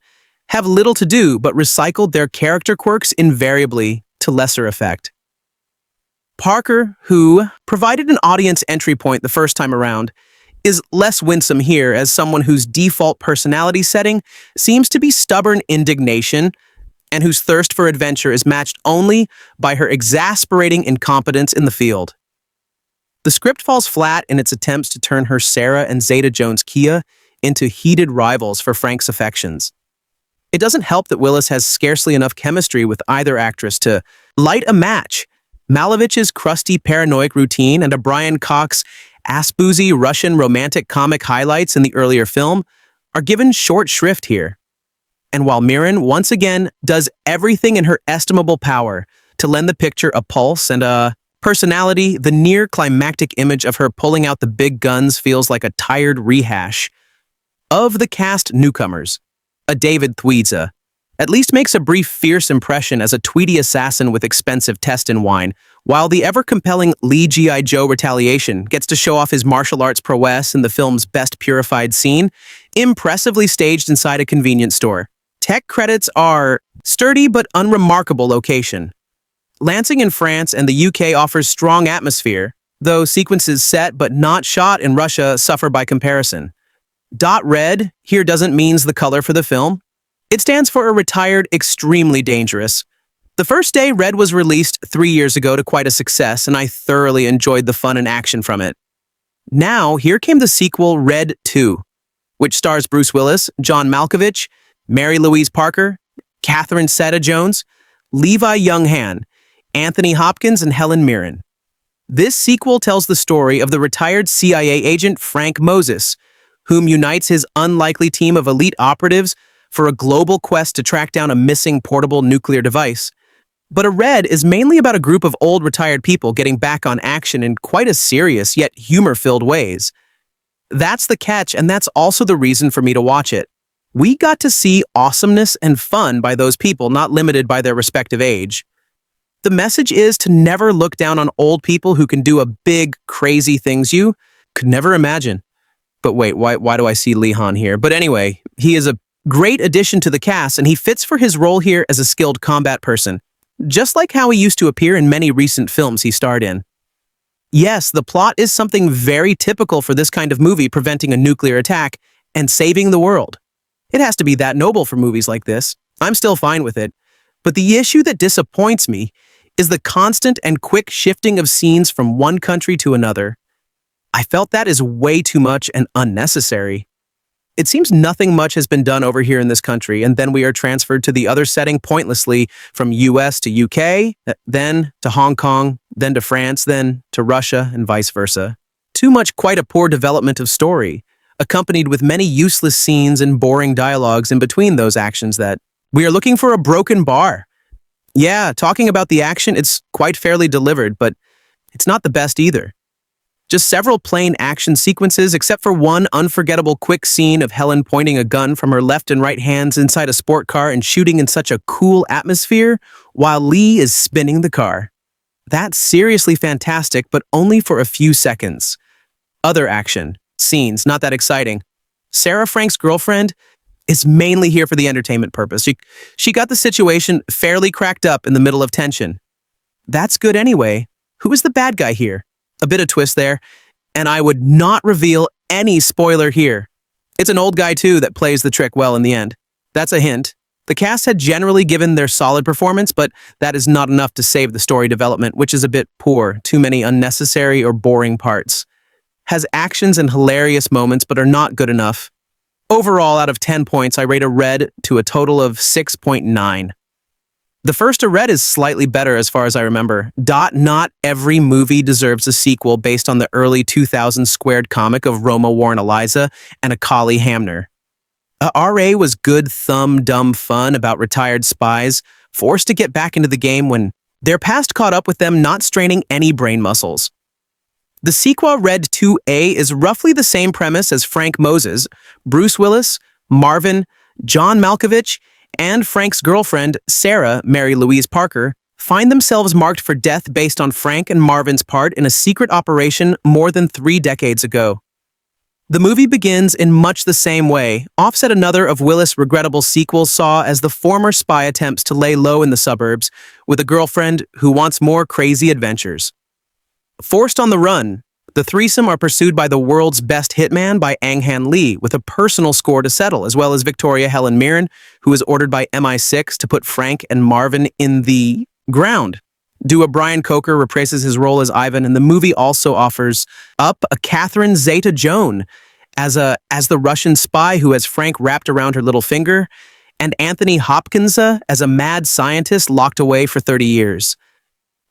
have little to do but recycled their character quirks invariably to lesser effect. Parker, who provided an audience entry point the first time around, is less winsome here as someone whose default personality setting seems to be stubborn indignation and whose thirst for adventure is matched only by her exasperating incompetence in the field. The script falls flat in its attempts to turn her Sarah and Zeta Jones Kia into heated rivals for Frank's affections. It doesn't help that Willis has scarcely enough chemistry with either actress to light a match. Malkovich's crusty paranoid routine and O'Brien Cox's ass-boozy Russian romantic comic highlights in the earlier film are given short shrift here. And while Mirren once again does everything in her estimable power to lend the picture a pulse and a personality, the near-climactic image of her pulling out the big guns feels like a tired rehash. Of the cast newcomers, a David Thwaites at least makes a brief fierce impression as a tweedy assassin with expensive test and wine, while the ever-compelling Lee G.I. Joe Retaliation gets to show off his martial arts prowess in the film's best purified scene, impressively staged inside a convenience store. Tech credits are sturdy but unremarkable location. Lansing in France and the UK offers strong atmosphere, though sequences set but not shot in Russia suffer by comparison. Red here doesn't mean the color for the film. It stands for a retired, extremely dangerous. The first day Red was released 3 years ago to quite a success, and I thoroughly enjoyed the fun and action from it. Now, here came the sequel, Red 2, which stars Bruce Willis, John Malkovich, Mary Louise Parker, Catherine Zeta-Jones, Levi Younghan, Anthony Hopkins, and Helen Mirren. This sequel tells the story of the retired CIA agent Frank Moses, whom unites his unlikely team of elite operatives for a global quest to track down a missing portable nuclear device. But Red is mainly about a group of old retired people getting back on action in quite a serious yet humor-filled ways. That's the catch, and that's also the reason for me to watch it. We got to see awesomeness and fun by those people, not limited by their respective age. The message is to never look down on old people who can do a big, crazy things you could never imagine. But wait, why do I see Lee Han here? But anyway, he is a great addition to the cast, and he fits for his role here as a skilled combat person, just like how he used to appear in many recent films he starred in. Yes, the plot is something very typical for this kind of movie, preventing a nuclear attack and saving the world. It has to be that noble for movies like this. I'm still fine with it. But the issue that disappoints me is the constant and quick shifting of scenes from one country to another. I felt that is way too much and unnecessary. It seems nothing much has been done over here in this country, and then we are transferred to the other setting pointlessly from US to UK, then to Hong Kong, then to France, then to Russia, and vice versa. Too much quite a poor development of story, accompanied with many useless scenes and boring dialogues in between those actions that we are looking for a broken bar. Yeah, talking about the action, it's quite fairly delivered, but it's not the best either. Just several plain action sequences, except for one unforgettable quick scene of Helen pointing a gun from her left and right hands inside a sport car and shooting in such a cool atmosphere while Lee is spinning the car. That's seriously fantastic, but only for a few seconds. Other action scenes, not that exciting. Sarah Frank's girlfriend is mainly here for the entertainment purpose. She got the situation fairly cracked up in the middle of tension. That's good anyway. Who is the bad guy here? A bit of twist there, and I would not reveal any spoiler here. It's an old guy too that plays the trick well in the end. That's a hint. The cast had generally given their solid performance, but that is not enough to save the story development, which is a bit poor, too many unnecessary or boring parts. Has actions and hilarious moments, but are not good enough. Overall, out of 10 points, I rate a red to a total of 6.9. The first A Red is slightly better as far as I remember. Not every movie deserves a sequel based on the early 2000s squared comic of Roma Warren Eliza and Akali Hamner. RA was good dumb fun about retired spies forced to get back into the game when their past caught up with them, not straining any brain muscles. The sequel Red 2A is roughly the same premise as Frank Moses, Bruce Willis, Marvin, John Malkovich, and Frank's girlfriend, Sarah, Mary Louise Parker, find themselves marked for death based on Frank and Marvin's part in a secret operation more than 3 decades ago. The movie begins in much the same way, offset another of Willis' regrettable sequels saw as the former spy attempts to lay low in the suburbs with a girlfriend who wants more crazy adventures. Forced on the run, the threesome are pursued by the world's best hitman by Ang-Han Lee with a personal score to settle, as well as Victoria Helen Mirren, who is ordered by MI6 to put Frank and Marvin in the ground. Dua Brian Coker reprises his role as Ivan, and the movie also offers up a Catherine Zeta-Jones as the Russian spy who has Frank wrapped around her little finger, and Anthony Hopkins as a mad scientist locked away for 30 years.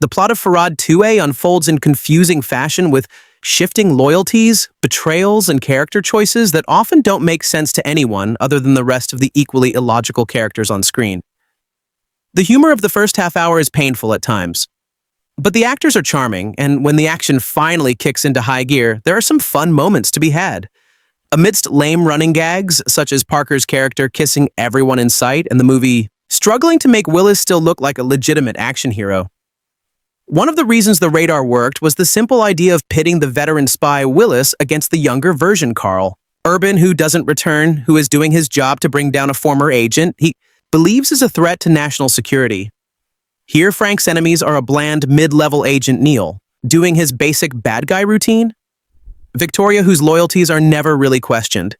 The plot of Vahradian 2A unfolds in confusing fashion with shifting loyalties, betrayals, and character choices that often don't make sense to anyone other than the rest of the equally illogical characters on screen. The humor of the first half hour is painful at times, but the actors are charming, and when the action finally kicks into high gear, there are some fun moments to be had. Amidst lame running gags, such as Parker's character kissing everyone in sight and the movie struggling to make Willis still look like a legitimate action hero. One of the reasons the radar worked was the simple idea of pitting the veteran spy Willis against the younger version Carl. Urban, who doesn't return, who is doing his job to bring down a former agent he believes is a threat to national security. Here, Frank's enemies are a bland mid-level agent Neil, doing his basic bad guy routine. Victoria, whose loyalties are never really questioned.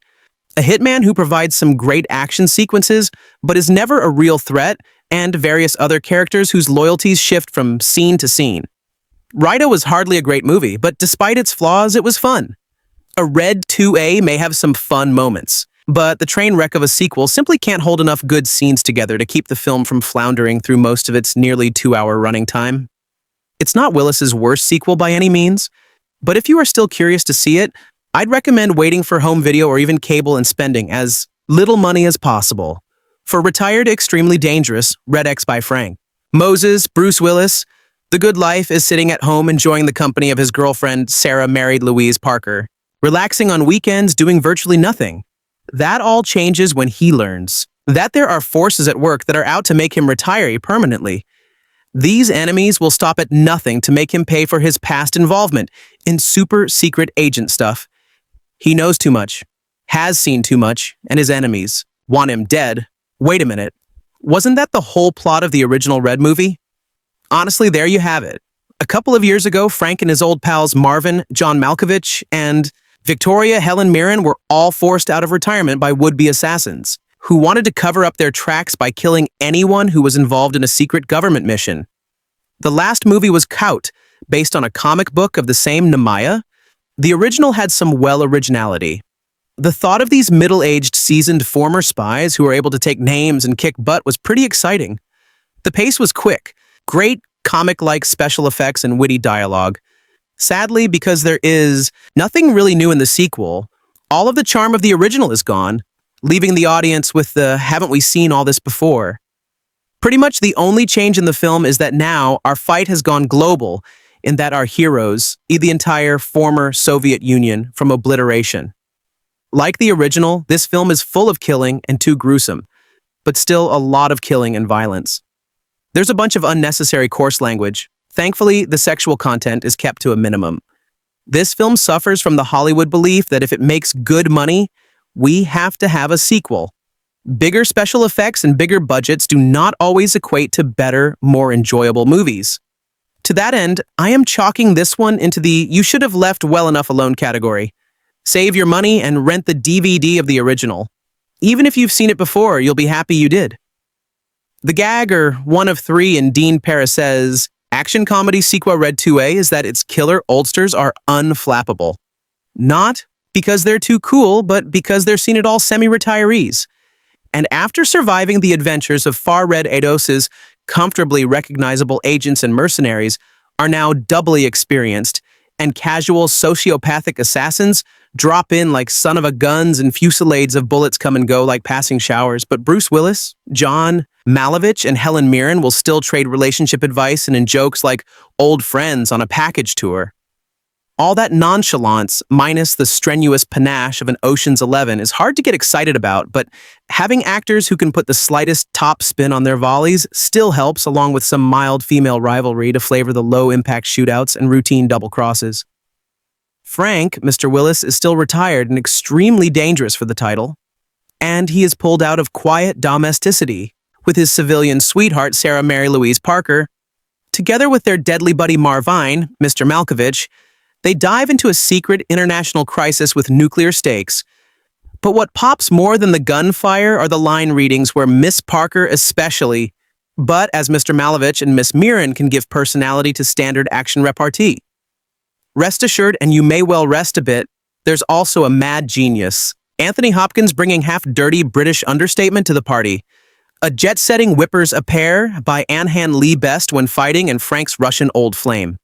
A hitman who provides some great action sequences, but is never a real threat, and various other characters whose loyalties shift from scene to scene. Rida was hardly a great movie, but despite its flaws, it was fun. A Red 2A may have some fun moments, but the train wreck of a sequel simply can't hold enough good scenes together to keep the film from floundering through most of its nearly 2-hour running time. It's not Willis's worst sequel by any means, but if you are still curious to see it, I'd recommend waiting for home video or even cable and spending as little money as possible. For Retired Extremely Dangerous, Red X by Frank Moses, Bruce Willis, The Good Life is sitting at home enjoying the company of his girlfriend, Sarah Mary Louise Parker, relaxing on weekends doing virtually nothing. That all changes when he learns that there are forces at work that are out to make him retire permanently. These enemies will stop at nothing to make him pay for his past involvement in super secret agent stuff. He knows too much, has seen too much, and his enemies want him dead. Wait a minute, wasn't that the whole plot of the original Red movie? Honestly, there you have it. A couple of years ago, Frank and his old pals Marvin, John Malkovich, and Victoria Helen Mirren were all forced out of retirement by would-be assassins, who wanted to cover up their tracks by killing anyone who was involved in a secret government mission. The last movie was Kaut, based on a comic book of the same Nemaya. The original had some originality. The thought of these middle-aged, seasoned former spies who were able to take names and kick butt was pretty exciting. The pace was quick, great comic-like special effects and witty dialogue. Sadly, because there is nothing really new in the sequel, all of the charm of the original is gone, leaving the audience with the haven't we seen all this before? Pretty much the only change in the film is that now our fight has gone global in that our heroes eat the entire former Soviet Union from obliteration. Like the original, this film is full of killing and too gruesome, but still a lot of killing and violence. There's a bunch of unnecessary coarse language. Thankfully, the sexual content is kept to a minimum. This film suffers from the Hollywood belief that if it makes good money, we have to have a sequel. Bigger special effects and bigger budgets do not always equate to better, more enjoyable movies. To that end, I am chalking this one into the you should have left well enough alone category. Save your money and rent the DVD of the original. Even if you've seen it before, you'll be happy you did. The gag, or one of three in Dean Parisot's action comedy sequel Red 2A, is that its killer oldsters are unflappable. Not because they're too cool, but because they're seen at all semi-retirees. And after surviving the adventures of Vahradian's comfortably recognizable agents and mercenaries, are now doubly experienced, and casual sociopathic assassins drop in like son of a guns and fusillades of bullets come and go like passing showers. But Bruce Willis, John Malkovich, and Helen Mirren will still trade relationship advice and in jokes like old friends on a package tour. All that nonchalance, minus the strenuous panache of an Ocean's 11, is hard to get excited about, but having actors who can put the slightest top spin on their volleys still helps, along with some mild female rivalry to flavor the low-impact shootouts and routine double crosses. Frank, Mr. Willis, is still retired and extremely dangerous for the title, and he is pulled out of quiet domesticity with his civilian sweetheart, Sarah Mary Louise Parker. Together with their deadly buddy Marvine, Mr. Malkovich, they dive into a secret international crisis with nuclear stakes. But what pops more than the gunfire are the line readings where Miss Parker especially, but as Mr. Malkovich and Miss Mirren can give personality to standard action repartee. Rest assured, and you may well rest a bit, there's also a mad genius, Anthony Hopkins, bringing half-dirty British understatement to the party. A jet-setting whippers a pair by Anhan Lee Best when fighting and Frank's Russian old flame.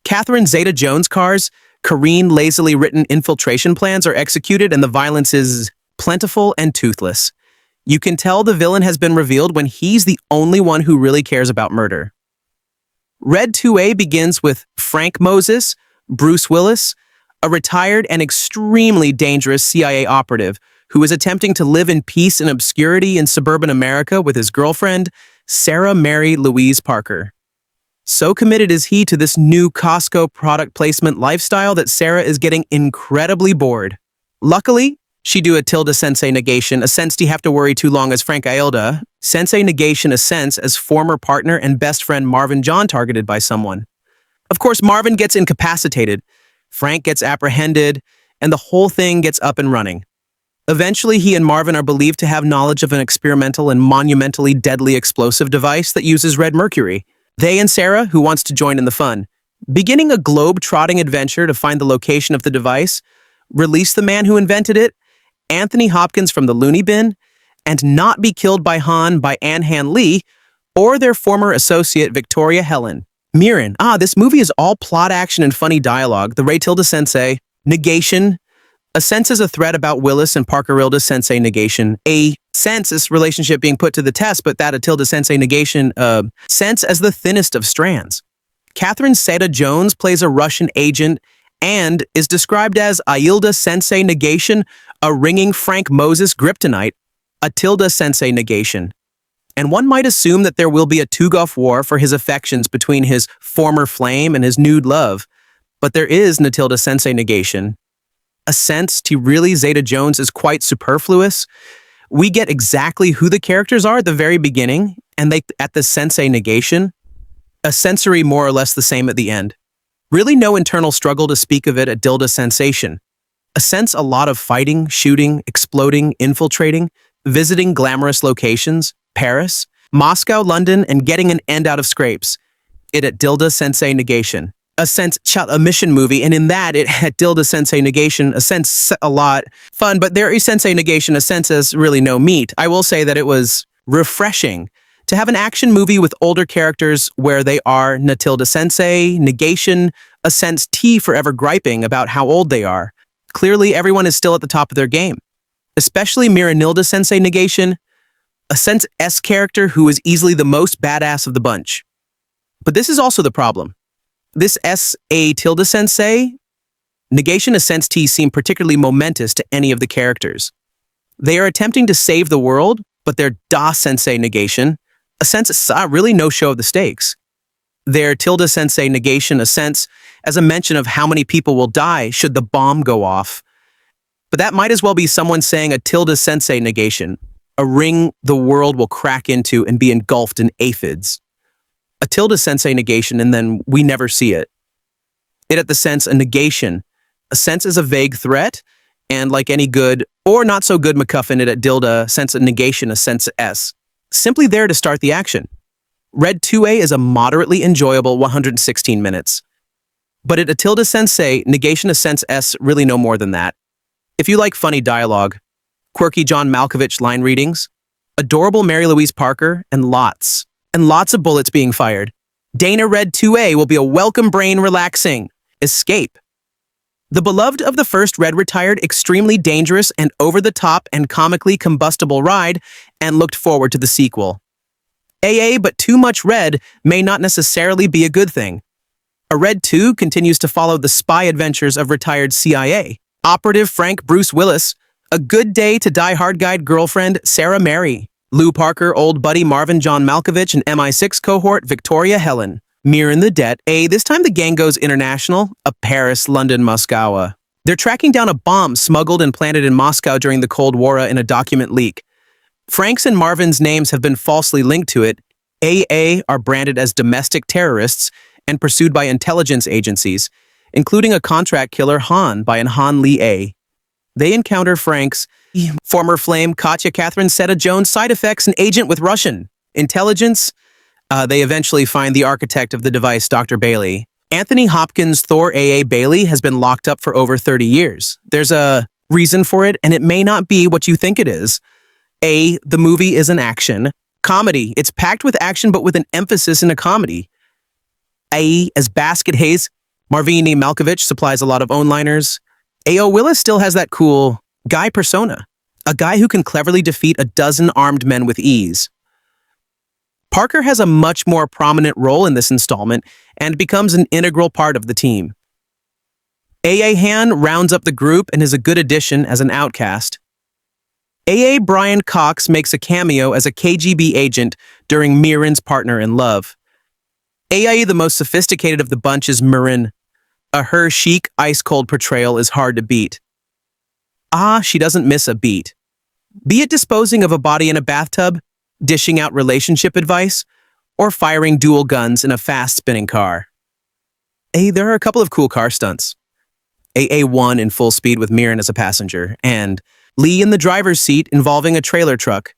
Catherine Zeta-Jones' cars, careen lazily written infiltration plans are executed and the violence is plentiful and toothless. You can tell the villain has been revealed when he's the only one who really cares about murder. Red 2A begins with Frank Moses, Bruce Willis, a retired and extremely dangerous CIA operative who is attempting to live in peace and obscurity in suburban America with his girlfriend, Sarah Mary Louise Parker. So committed is he to this new Costco product placement lifestyle that Sarah is getting incredibly bored. Luckily, she do a tilde sensei negation, a sense do you have to worry too long as Frank Ailda, sensei negation a sense as former partner and best friend Marvin John targeted by someone. Of course, Marvin gets incapacitated, Frank gets apprehended, and the whole thing gets up and running. Eventually, he and Marvin are believed to have knowledge of an experimental and monumentally deadly explosive device that uses red mercury. They and Sarah, who wants to join in the fun, beginning a globe-trotting adventure to find the location of the device, release the man who invented it, Anthony Hopkins from the loony bin, and not be killed by Han by Anhan Lee or their former associate Victoria Helen Mirren. This movie is all plot action and funny dialogue. The Ray Tilda Sensei, negation, a sense as a threat about Willis and Parkerilda Sensei negation, a sense relationship being put to the test, but that a tilde sensei negation, sense as the thinnest of strands. Catherine Zeta-Jones plays a Russian agent and is described as Ailda Sensei negation, a ringing Frank Moses kryptonite, a tilde sensei negation. And one might assume that there will be a Tugov war for his affections between his former flame and his nude love, but there is Natilda Sensei negation. A sense to really Zeta-Jones is quite superfluous. We get exactly who the characters are at the very beginning, and they, at the sensei negation, a sensory more or less the same at the end. Really no internal struggle to speak of it at Dilda sensation. A sense a lot of fighting, shooting, exploding, infiltrating, visiting glamorous locations, Paris, Moscow, London, and getting an end out of scrapes. It at Dilda sensei negation. A sense, a mission movie, and in that, it had Dilda Sensei negation, a sense, a lot fun, but there is Sensei negation, a sense as really no meat. I will say that it was refreshing to have an action movie with older characters where they are Natilda Sensei, negation, a sense T forever griping about how old they are. Clearly, everyone is still at the top of their game. Especially Miranilda Sensei negation, a sense S character who is easily the most badass of the bunch. But this is also the problem. This S.A. tilde sensei, negation a sense T seem particularly momentous to any of the characters. They are attempting to save the world, but their Da sensei negation, a sense really no show of the stakes. Their tilde sensei negation a sense as a mention of how many people will die should the bomb go off. But that might as well be someone saying a tilde sensei negation, a ring the world will crack into and be engulfed in aphids. A tilde sensei negation, and then we never see it. It at the sense a negation. A sense is a vague threat, and like any good or not so good MacGuffin, it at dilda sense a negation, a sense S. simply there to start the action. Red 2A is a moderately enjoyable 116 minutes. But at Atilda Sensei, Negation of Sense S really no more than that. If you like funny dialogue, quirky John Malkovich line readings, adorable Mary Louise Parker, and lots of bullets being fired, Dana Red 2A will be a welcome brain relaxing escape. The beloved of the first Red retired extremely dangerous and over-the-top and comically combustible ride and looked forward to the sequel. AA, but too much Red may not necessarily be a good thing. A Red 2 continues to follow the spy adventures of retired CIA operative Frank Bruce Willis, a good day to Die Hard guide girlfriend Sarah Mary, Lou Parker old buddy Marvin John Malkovich, and MI6 cohort Victoria Helen Mirren the debt. This time the gang goes international, a Paris, London, Moscow. They're tracking down a bomb smuggled and planted in Moscow during the Cold War in a document leak. Frank's and Marvin's names have been falsely linked to it. AA are branded as domestic terrorists and pursued by intelligence agencies, including a contract killer Han by an Han Lee A. They encounter Frank's former flame Katya Catherine Zeta-Jones side effects, an agent with Russian intelligence. They eventually find the architect of the device, Dr. Bailey. Anthony Hopkins' Thor AA Bailey has been locked up for over 30 years. There's a reason for it, and it may not be what you think it is. The movie is an action comedy. It's packed with action, but with an emphasis in a comedy. As Basket Hayes, Marvini Malkovich supplies a lot of one-liners. A.O. Willis still has that cool guy persona, a guy who can cleverly defeat a dozen armed men with ease. Parker has a much more prominent role in this installment and becomes an integral part of the team. A.A. Han rounds up the group and is a good addition as an outcast. A.A. Brian Cox makes a cameo as a KGB agent during Mirren's Partner in Love. A.I.E. the most sophisticated of the bunch is Mirren. Her chic, ice-cold portrayal is hard to beat. She doesn't miss a beat. Be it disposing of a body in a bathtub, dishing out relationship advice, or firing dual guns in a fast-spinning car. There are a couple of cool car stunts. AA1 in full speed with Mirren as a passenger, and Lee in the driver's seat involving a trailer truck.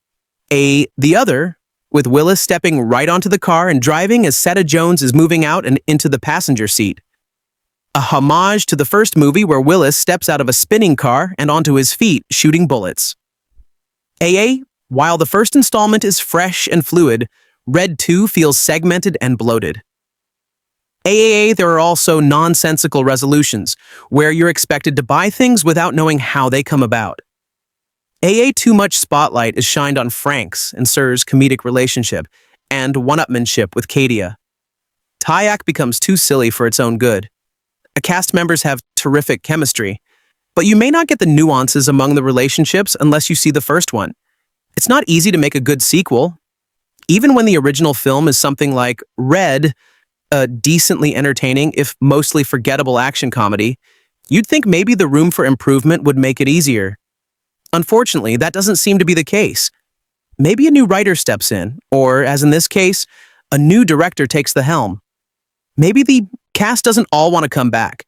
The other, with Willis stepping right onto the car and driving as Zeta-Jones is moving out and into the passenger seat. A homage to the first movie where Willis steps out of a spinning car and onto his feet shooting bullets. While the first installment is fresh and fluid, Red 2 feels segmented and bloated. There are also nonsensical resolutions, where you're expected to buy things without knowing how they come about. Too much spotlight is shined on Frank's and Sir's comedic relationship and one-upmanship with Katia. Tyak becomes too silly for its own good. Cast members have terrific chemistry, but you may not get the nuances among the relationships unless you see the first one. It's not easy to make a good sequel. Even when the original film is something like Red, a decently entertaining, if mostly forgettable action comedy, you'd think maybe the room for improvement would make it easier. Unfortunately, that doesn't seem to be the case. Maybe a new writer steps in, or, as in this case, a new director takes the helm. Maybe the cast doesn't all want to come back.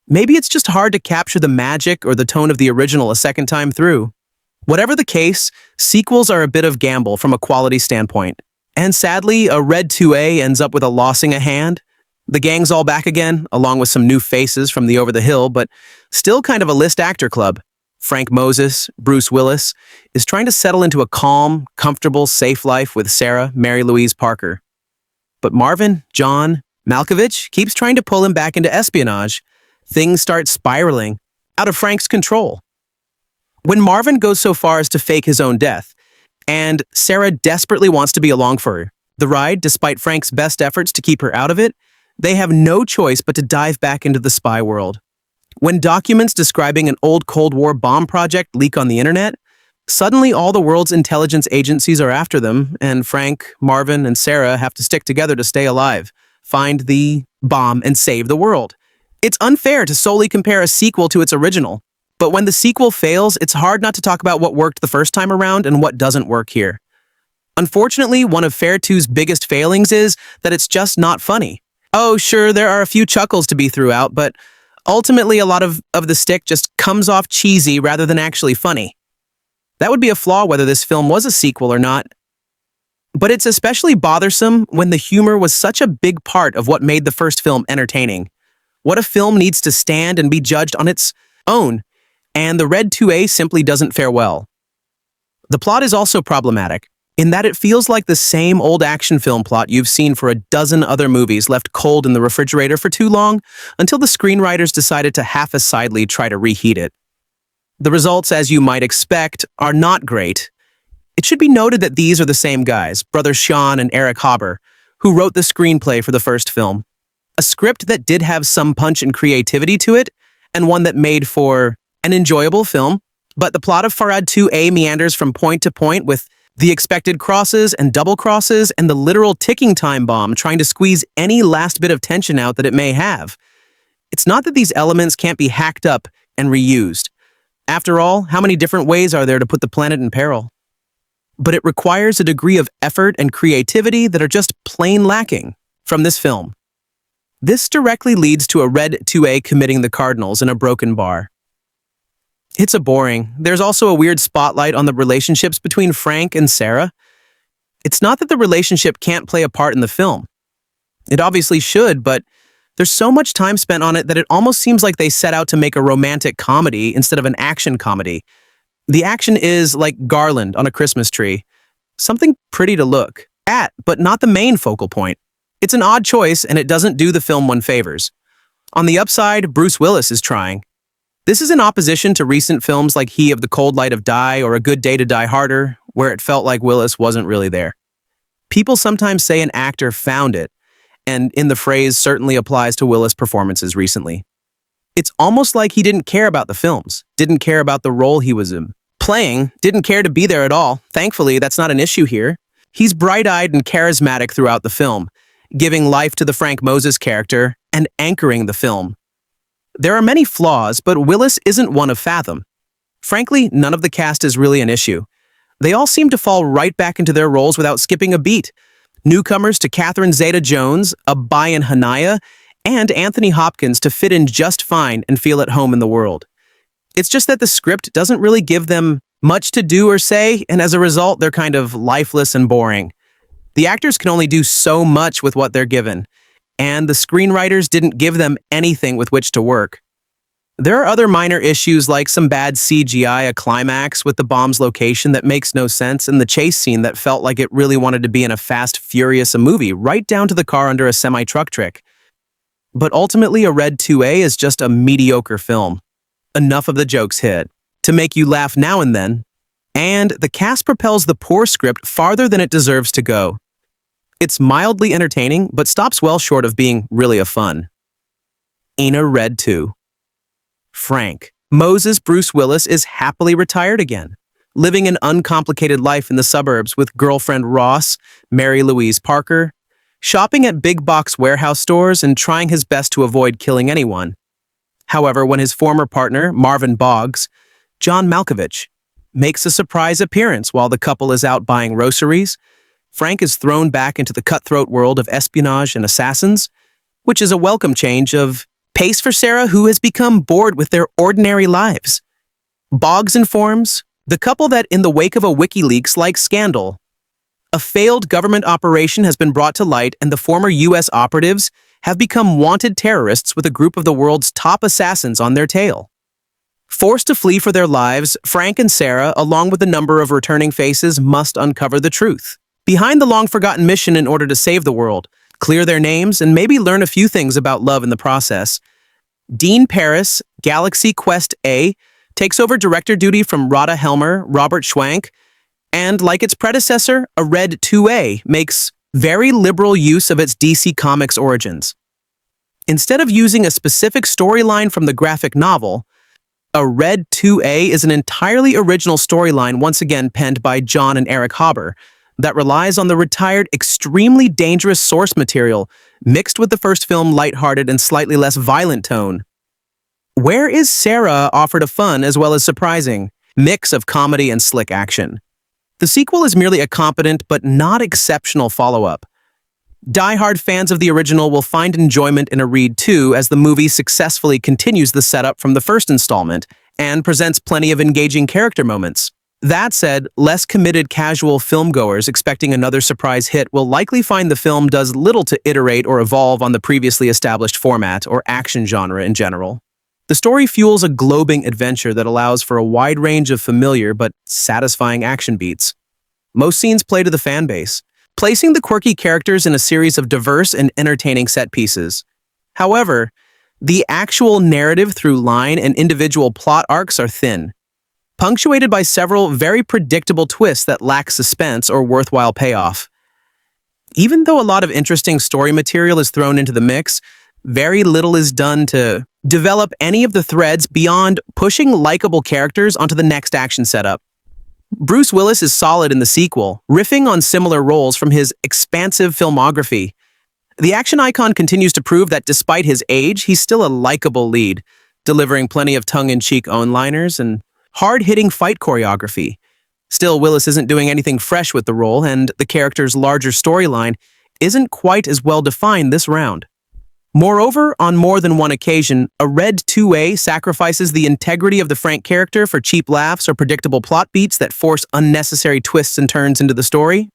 Maybe it's just hard to capture the magic or the tone of the original a second time through. Whatever the case, sequels are a bit of gamble from a quality standpoint. And sadly, a Red 2A ends up with a lossing a hand. The gang's all back again, along with some new faces from the Over the Hill, but still kind of a list actor club. Frank Moses, Bruce Willis, is trying to settle into a calm, comfortable, safe life with Sarah Mary Louise Parker. But Marvin, John, Malkovich keeps trying to pull him back into espionage. Things start spiraling out of Frank's control. When Marvin goes so far as to fake his own death, and Sarah desperately wants to be along for the ride despite Frank's best efforts to keep her out of it, they have no choice but to dive back into the spy world. When documents describing an old Cold War bomb project leak on the internet, suddenly all the world's intelligence agencies are after them, and Frank, Marvin, and Sarah have to stick together to stay alive, find the bomb, and save the world. It's unfair to solely compare a sequel to its original, but when the sequel fails, it's hard not to talk about what worked the first time around and what doesn't work here. Unfortunately, one of Fair 2's biggest failings is that it's just not funny. Oh, sure, there are a few chuckles to be throughout, but ultimately a lot of the stick just comes off cheesy rather than actually funny. That would be a flaw whether this film was a sequel or not. But it's especially bothersome when the humor was such a big part of what made the first film entertaining. What a film needs to stand and be judged on its own, and the Red 2A simply doesn't fare well. The plot is also problematic, in that it feels like the same old action film plot you've seen for a dozen other movies left cold in the refrigerator for too long until the screenwriters decided to half-assidely try to reheat it. The results, as you might expect, are not great. It should be noted that these are the same guys, brothers Sean and Eric Haber, who wrote the screenplay for the first film. A script that did have some punch and creativity to it, and one that made for an enjoyable film, but the plot of Vahrad 2A meanders from point to point with the expected crosses and double crosses and the literal ticking time bomb trying to squeeze any last bit of tension out that it may have. It's not that these elements can't be hacked up and reused. After all, how many different ways are there to put the planet in peril? But it requires a degree of effort and creativity that are just plain lacking from this film. This directly leads to a Red 2A committing the Cardinals in a broken bar. It's boring. There's also a weird spotlight on the relationships between Frank and Sarah. It's not that the relationship can't play a part in the film. It obviously should, but there's so much time spent on it that it almost seems like they set out to make a romantic comedy instead of an action comedy. The action is like garland on a Christmas tree. Something pretty to look at, but not the main focal point. It's an odd choice, and it doesn't do the film one favors. On the upside, Bruce Willis is trying. This is in opposition to recent films like He of the Cold Light of Die or A Good Day to Die Harder, where it felt like Willis wasn't really there. People sometimes say an actor found it, and in the phrase certainly applies to Willis' performances recently. It's almost like he didn't care about the films, didn't care about the role he was playing, didn't care to be there at all. Thankfully, that's not an issue here. He's bright-eyed and charismatic throughout the film, giving life to the Frank Moses character and anchoring the film. There are many flaws, but Willis isn't one of Fathom. Frankly, none of the cast is really an issue. They all seem to fall right back into their roles without skipping a beat. Newcomers to Catherine Zeta-Jones, Abayan Hanaya, and Anthony Hopkins to fit in just fine and feel at home in the world. It's just that the script doesn't really give them much to do or say, and as a result, they're kind of lifeless and boring. The actors can only do so much with what they're given, and the screenwriters didn't give them anything with which to work. There are other minor issues like some bad CGI, a climax with the bomb's location that makes no sense, and the chase scene that felt like it really wanted to be in a Fast Furious movie, right down to the car under a semi-truck trick. But ultimately, a Red 2A is just a mediocre film. Enough of the jokes hit to make you laugh now and then, and the cast propels the poor script farther than it deserves to go. It's mildly entertaining, but stops well short of being really a fun. Ina Red 2. Frank Moses Bruce Willis is happily retired again, living an uncomplicated life in the suburbs with girlfriend Ross, Mary Louise Parker, shopping at big box warehouse stores and trying his best to avoid killing anyone. However, when his former partner, Marvin Boggs, John Malkovich, makes a surprise appearance while the couple is out buying groceries, Frank is thrown back into the cutthroat world of espionage and assassins, which is a welcome change of pace for Sarah, who has become bored with their ordinary lives. Boggs informs the couple that in the wake of a WikiLeaks-like scandal, a failed government operation has been brought to light and the former U.S. operatives have become wanted terrorists with a group of the world's top assassins on their tail. Forced to flee for their lives, Frank and Sarah, along with a number of returning faces, must uncover the truth behind the long-forgotten mission in order to save the world, clear their names, and maybe learn a few things about love in the process. Dean Paris, Galaxy Quest A, takes over director duty from Rada Helmer, Robert Schwank, and like its predecessor, a Red 2A makes very liberal use of its DC Comics origins. Instead of using a specific storyline from the graphic novel, a Red 2A is an entirely original storyline once again penned by John and Eric Haber that relies on the retired, extremely dangerous source material mixed with the first film lighthearted and slightly less violent tone. Where is Sarah offered a fun as well as surprising mix of comedy and slick action? The sequel is merely a competent but not exceptional follow-up. Die-hard fans of the original will find enjoyment in a read too, as the movie successfully continues the setup from the first installment and presents plenty of engaging character moments. That said, less committed casual filmgoers expecting another surprise hit will likely find the film does little to iterate or evolve on the previously established format or action genre in general. The story fuels a globing adventure that allows for a wide range of familiar but satisfying action beats. Most scenes play to the fan base, placing the quirky characters in a series of diverse and entertaining set pieces. However, the actual narrative through line and individual plot arcs are thin, punctuated by several very predictable twists that lack suspense or worthwhile payoff. Even though a lot of interesting story material is thrown into the mix, very little is done to develop any of the threads beyond pushing likable characters onto the next action setup. Bruce Willis is solid in the sequel, riffing on similar roles from his expansive filmography. The action icon continues to prove that despite his age, he's still a likable lead, delivering plenty of tongue-in-cheek one-liners and hard-hitting fight choreography. Still, Willis isn't doing anything fresh with the role, and the character's larger storyline isn't quite as well-defined this round. Moreover, on more than one occasion, a red 2A sacrifices the integrity of the Frank character for cheap laughs or predictable plot beats that force unnecessary twists and turns into the story.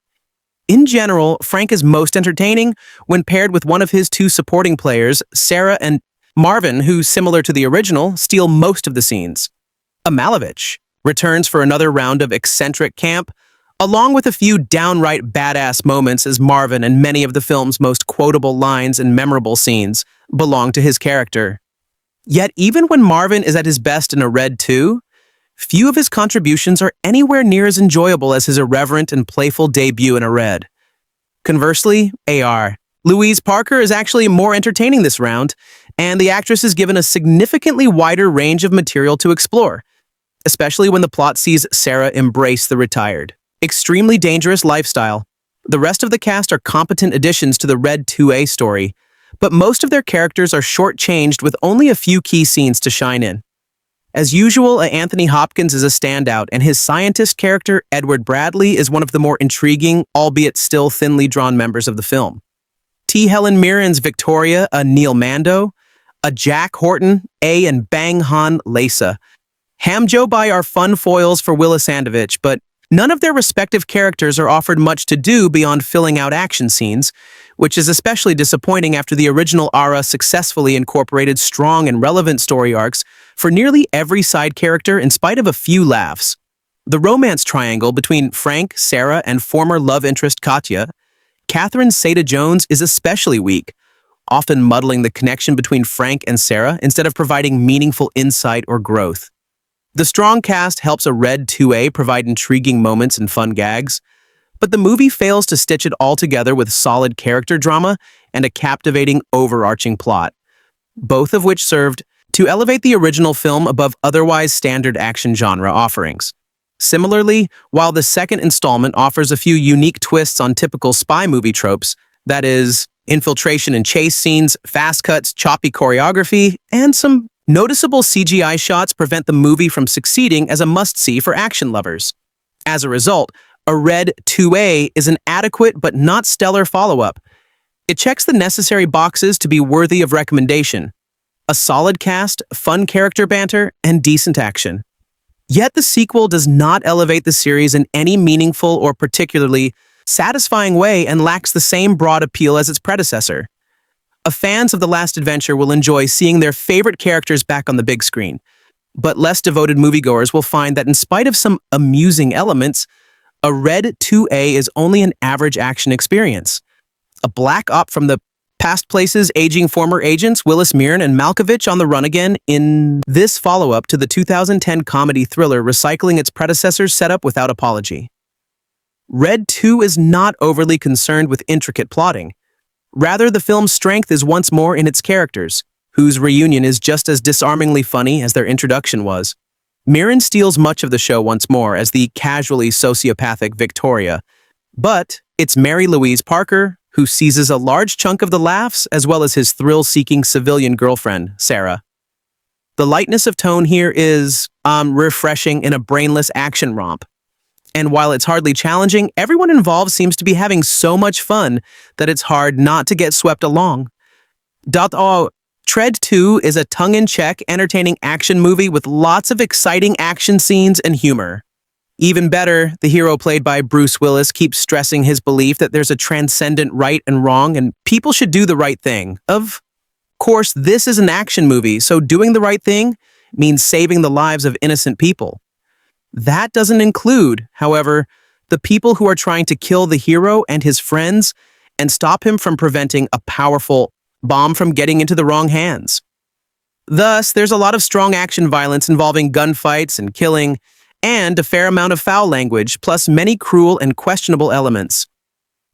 In general, Frank is most entertaining when paired with one of his two supporting players, Sarah and Marvin, who, similar to the original, steal most of the scenes. Malkovich returns for another round of eccentric camp, along with a few downright badass moments as Marvin and many of the film's most quotable lines and memorable scenes belong to his character. Yet even when Marvin is at his best in a Red 2, few of his contributions are anywhere near as enjoyable as his irreverent and playful debut in a Red. Conversely, AR. Louise Parker is actually more entertaining this round, and the actress is given a significantly wider range of material to explore, especially when the plot sees Sarah embrace the retired, extremely dangerous lifestyle. The rest of the cast are competent additions to the Red 2A story, but most of their characters are shortchanged with only a few key scenes to shine in. As usual, Anthony Hopkins is a standout, and his scientist character, Edward Bradley, is one of the more intriguing, albeit still thinly drawn members of the film. Helen Mirren's Victoria, a Neil Mando, a Jack Horton, and Bang Han Lesa. Hamjo by our fun foils for Willis Sandovich, but none of their respective characters are offered much to do beyond filling out action scenes, which is especially disappointing after the original Ara successfully incorporated strong and relevant story arcs for nearly every side character in spite of a few laughs. The romance triangle between Frank, Sarah, and former love interest Katya, Catherine Zeta-Jones, is especially weak, often muddling the connection between Frank and Sarah instead of providing meaningful insight or growth. The strong cast helps a Red 2A provide intriguing moments and fun gags, but the movie fails to stitch it all together with solid character drama and a captivating overarching plot, both of which served to elevate the original film above otherwise standard action genre offerings. Similarly, while the second installment offers a few unique twists on typical spy movie tropes, that is, infiltration and chase scenes, fast cuts, choppy choreography, and some noticeable CGI shots prevent the movie from succeeding as a must-see for action lovers. As a result, a Red 2A is an adequate but not stellar follow-up. It checks the necessary boxes to be worthy of recommendation: a solid cast, fun character banter, and decent action. Yet the sequel does not elevate the series in any meaningful or particularly satisfying way and lacks the same broad appeal as its predecessor. Fans of The Last Adventure will enjoy seeing their favorite characters back on the big screen, but less devoted moviegoers will find that in spite of some amusing elements, a Red 2A is only an average action experience. A black op from the past places aging former agents Willis, Mirren, and Malkovich on the run again in this follow-up to the 2010 comedy thriller recycling its predecessor's setup without apology. Red 2 is not overly concerned with intricate plotting. Rather, the film's strength is once more in its characters, whose reunion is just as disarmingly funny as their introduction was. Mirren steals much of the show once more as the casually sociopathic Victoria, but it's Mary Louise Parker who seizes a large chunk of the laughs as well as his thrill-seeking civilian girlfriend, Sarah. The lightness of tone here is refreshing in a brainless action romp. And while it's hardly challenging, everyone involved seems to be having so much fun that it's hard not to get swept along. Tread 2 is a tongue-in-cheek, entertaining action movie with lots of exciting action scenes and humor. Even better, the hero played by Bruce Willis keeps stressing his belief that there's a transcendent right and wrong and people should do the right thing. Of course, this is an action movie, so doing the right thing means saving the lives of innocent people. That doesn't include, however, the people who are trying to kill the hero and his friends and stop him from preventing a powerful bomb from getting into the wrong hands. Thus, there's a lot of strong action violence involving gunfights and killing, and a fair amount of foul language, plus many cruel and questionable elements.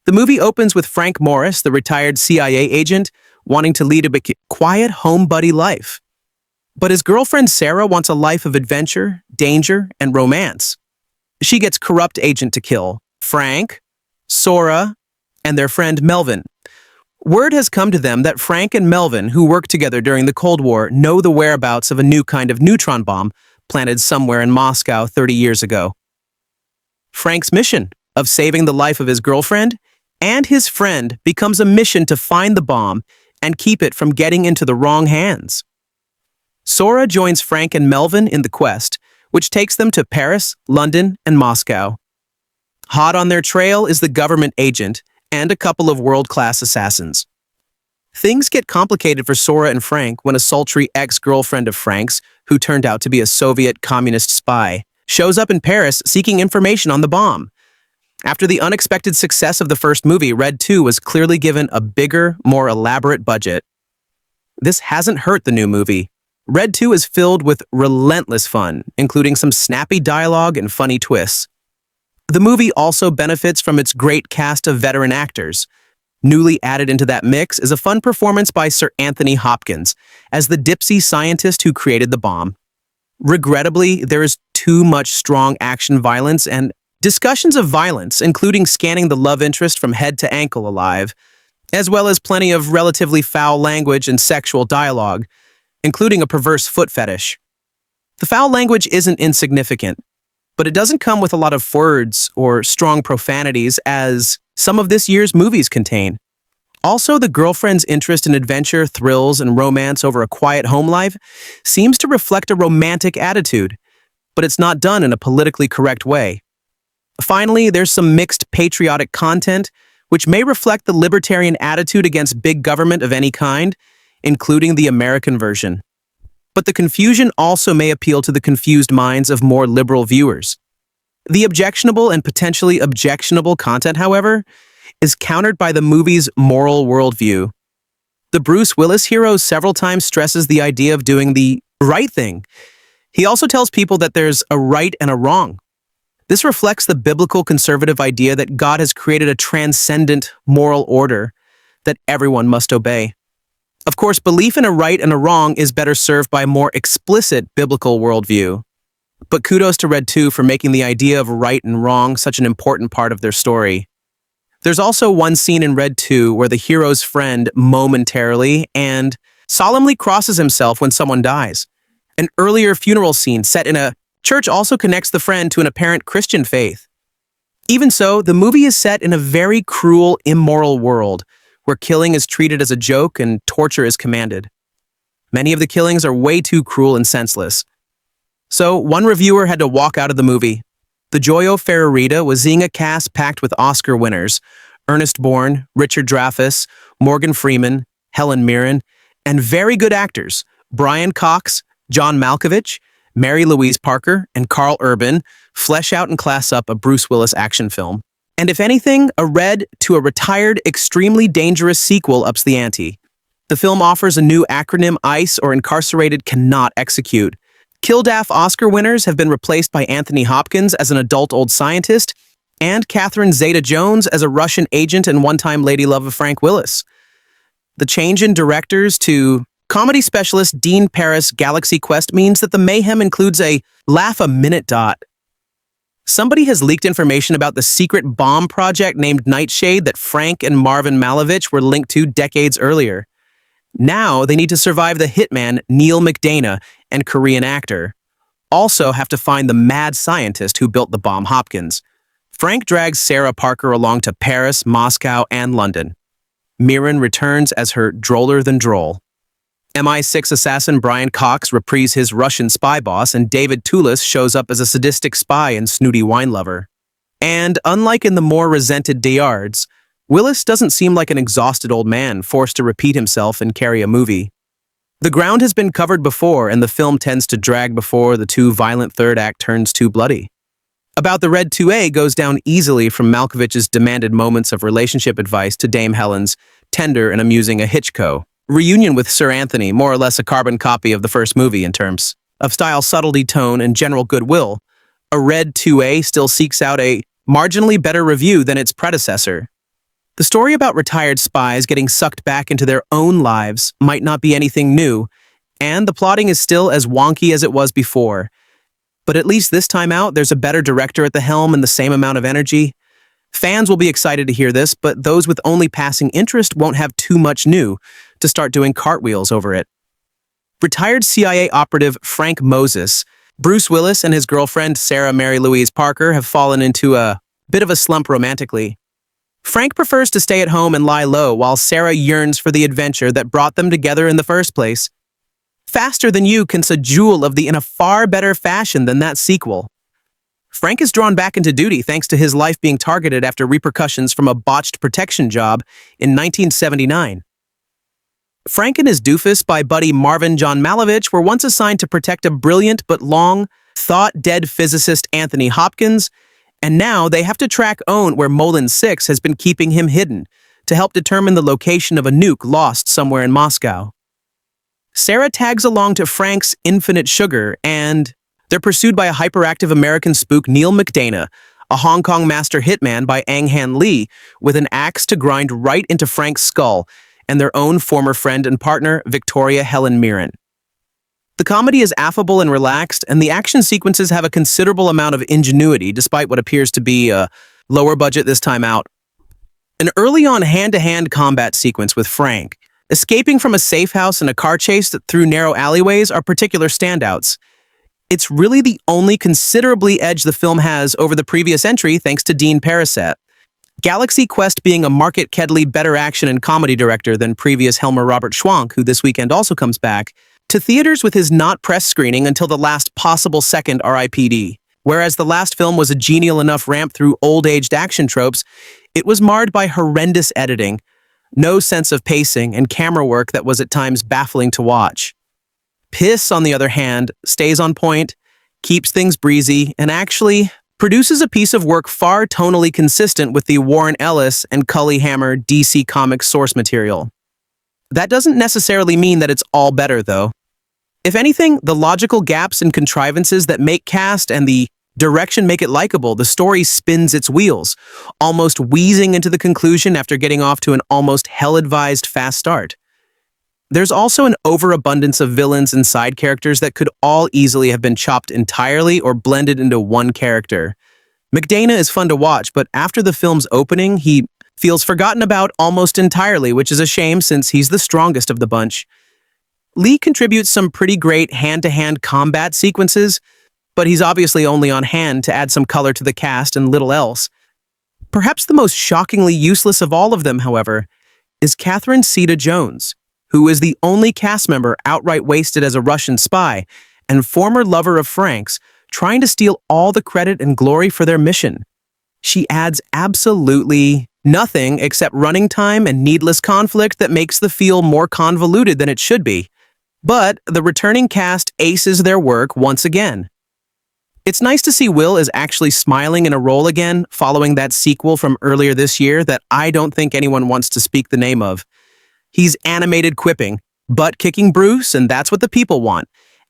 The movie opens with Frank Morris, the retired CIA agent, wanting to lead a quiet home buddy life. But his girlfriend Sarah wants a life of adventure, danger, and romance. She gets corrupt agent to kill Frank, Sora, and their friend Melvin. Word has come to them that Frank and Melvin, who worked together during the Cold War, know the whereabouts of a new kind of neutron bomb planted somewhere in Moscow 30 years ago. Frank's mission of saving the life of his girlfriend and his friend becomes a mission to find the bomb and keep it from getting into the wrong hands. Sora joins Frank and Melvin in the quest, which takes them to Paris, London, and Moscow. Hot on their trail is the government agent and a couple of world-class assassins. Things get complicated for Sora and Frank when a sultry ex-girlfriend of Frank's, who turned out to be a Soviet communist spy, shows up in Paris seeking information on the bomb. After the unexpected success of the first movie, Red 2 was clearly given a bigger, more elaborate budget. This hasn't hurt the new movie. Red 2 is filled with relentless fun, including some snappy dialogue and funny twists. The movie also benefits from its great cast of veteran actors. Newly added into that mix is a fun performance by Sir Anthony Hopkins as the Dipsy scientist who created the bomb. Regrettably, there is too much strong action violence and discussions of violence, including scanning the love interest from head to ankle alive, as well as plenty of relatively foul language and sexual dialogue, including a perverse foot fetish. The foul language isn't insignificant, but it doesn't come with a lot of words or strong profanities as some of this year's movies contain. Also, the girlfriend's interest in adventure, thrills, and romance over a quiet home life seems to reflect a romantic attitude, but it's not done in a politically correct way. Finally, there's some mixed patriotic content, which may reflect the libertarian attitude against big government of any kind, including the American version. But the confusion also may appeal to the confused minds of more liberal viewers. The objectionable and potentially objectionable content, however, is countered by the movie's moral worldview. The Bruce Willis hero several times stresses the idea of doing the right thing. He also tells people that there's a right and a wrong. This reflects the biblical conservative idea that God has created a transcendent moral order that everyone must obey. Of course, belief in a right and a wrong is better served by a more explicit biblical worldview. But kudos to Red 2 for making the idea of right and wrong such an important part of their story. There's also one scene in Red 2 where the hero's friend momentarily and solemnly crosses himself when someone dies. An earlier funeral scene set in a church also connects the friend to an apparent Christian faith. Even so, the movie is set in a very cruel, immoral world, where killing is treated as a joke and torture is commanded. Many of the killings are way too cruel and senseless. So, one reviewer had to walk out of the movie. The Joyo Ferrarita was seeing a cast packed with Oscar winners, Ernest Borgne, Richard Dreyfuss, Morgan Freeman, Helen Mirren, and very good actors, Brian Cox, John Malkovich, Mary Louise Parker, and Carl Urban, flesh out and class up a Bruce Willis action film. And if anything, a Red to a retired, extremely dangerous sequel ups the ante. The film offers a new acronym ICE or Incarcerated Cannot Execute. Kildaff Oscar winners have been replaced by Anthony Hopkins as an adult old scientist and Catherine Zeta-Jones as a Russian agent and one-time lady love of Frank Willis. The change in directors to comedy specialist Dean Paris Galaxy Quest means that the mayhem includes a laugh-a-minute dot. Somebody has leaked information about the secret bomb project named Nightshade that Frank and Marvin Malkovich were linked to decades earlier. Now they need to survive the hitman Neil McDana and Korean actor. Also have to find the mad scientist who built the bomb Hopkins. Frank drags Sarah Parker along to Paris, Moscow, and London. Mirren returns as her droller than droll. MI6 assassin Brian Cox reprised his Russian spy boss, and David Toulis shows up as a sadistic spy and snooty wine lover. And unlike in the more resented Diards, Willis doesn't seem like an exhausted old man forced to repeat himself and carry a movie. The ground has been covered before, and the film tends to drag before the too violent third act turns too bloody. About the Red 2A goes down easily from Malkovich's demanded moments of relationship advice to Dame Helen's tender and amusing a Hitchco reunion with Sir Anthony, more or less a carbon copy of the first movie in terms of style, subtlety, tone, and general goodwill. A Red 2A still seeks out a marginally better review than its predecessor. The story about retired spies getting sucked back into their own lives might not be anything new, and the plotting is still as wonky as it was before. But at least this time out, there's a better director at the helm and the same amount of energy. Fans will be excited to hear this, but those with only passing interest won't have too much new to start doing cartwheels over it. Retired CIA operative Frank Moses, Bruce Willis, and his girlfriend Sarah Mary Louise Parker have fallen into a bit of a slump romantically. Frank prefers to stay at home and lie low, while Sarah yearns for the adventure that brought them together in the first place. Faster Than You can jewel of the in a far better fashion than that sequel. Frank is drawn back into duty thanks to his life being targeted after repercussions from a botched protection job in 1979. Frank and his doofus by buddy Marvin John Malkovich were once assigned to protect a brilliant but long, thought-dead physicist Anthony Hopkins, and now they have to track Owen where Molin 6 has been keeping him hidden to help determine the location of a nuke lost somewhere in Moscow. Sarah tags along to Frank's Infinite Sugar, and they're pursued by a hyperactive American spook Neil McDana, a Hong Kong master hitman by Ang Han Lee, with an axe to grind right into Frank's skull, and their own former friend and partner, Victoria Helen Mirren. The comedy is affable and relaxed, and the action sequences have a considerable amount of ingenuity, despite what appears to be a lower budget this time out. An early-on hand-to-hand combat sequence with Frank, escaping from a safe house and a car chase through narrow alleyways are particular standouts. It's really the only considerably edge the film has over the previous entry thanks to Dean Parisot. Galaxy Quest being a market-kedly better action and comedy director than previous Helmer Robert Schwank, who this weekend also comes back, to theaters with his not-press screening until the last possible second RIPD. Whereas the last film was a genial enough ramp through old-aged action tropes, it was marred by horrendous editing, no sense of pacing, and camera work that was at times baffling to watch. Piss, on the other hand, stays on point, keeps things breezy, and actually produces a piece of work far tonally consistent with the Warren Ellis and Cully Hammer DC Comics source material. That doesn't necessarily mean that it's all better, though. If anything, the logical gaps and contrivances that make cast and the direction make it likable, the story spins its wheels, almost wheezing into the conclusion after getting off to an almost hell-advised fast start. There's also an overabundance of villains and side characters that could all easily have been chopped entirely or blended into one character. McDana is fun to watch, but after the film's opening, he feels forgotten about almost entirely, which is a shame since he's the strongest of the bunch. Lee contributes some pretty great hand-to-hand combat sequences, but he's obviously only on hand to add some color to the cast and little else. Perhaps the most shockingly useless of all of them, however, is Catherine Zeta-Jones, who is the only cast member outright wasted as a Russian spy and former lover of Frank's, trying to steal all the credit and glory for their mission. She adds absolutely nothing except running time and needless conflict that makes the feel more convoluted than it should be. But the returning cast aces their work once again. It's nice to see Will is actually smiling in a role again following that sequel from earlier this year that I don't think anyone wants to speak the name of. He's animated quipping, butt-kicking Bruce, and that's what the people want.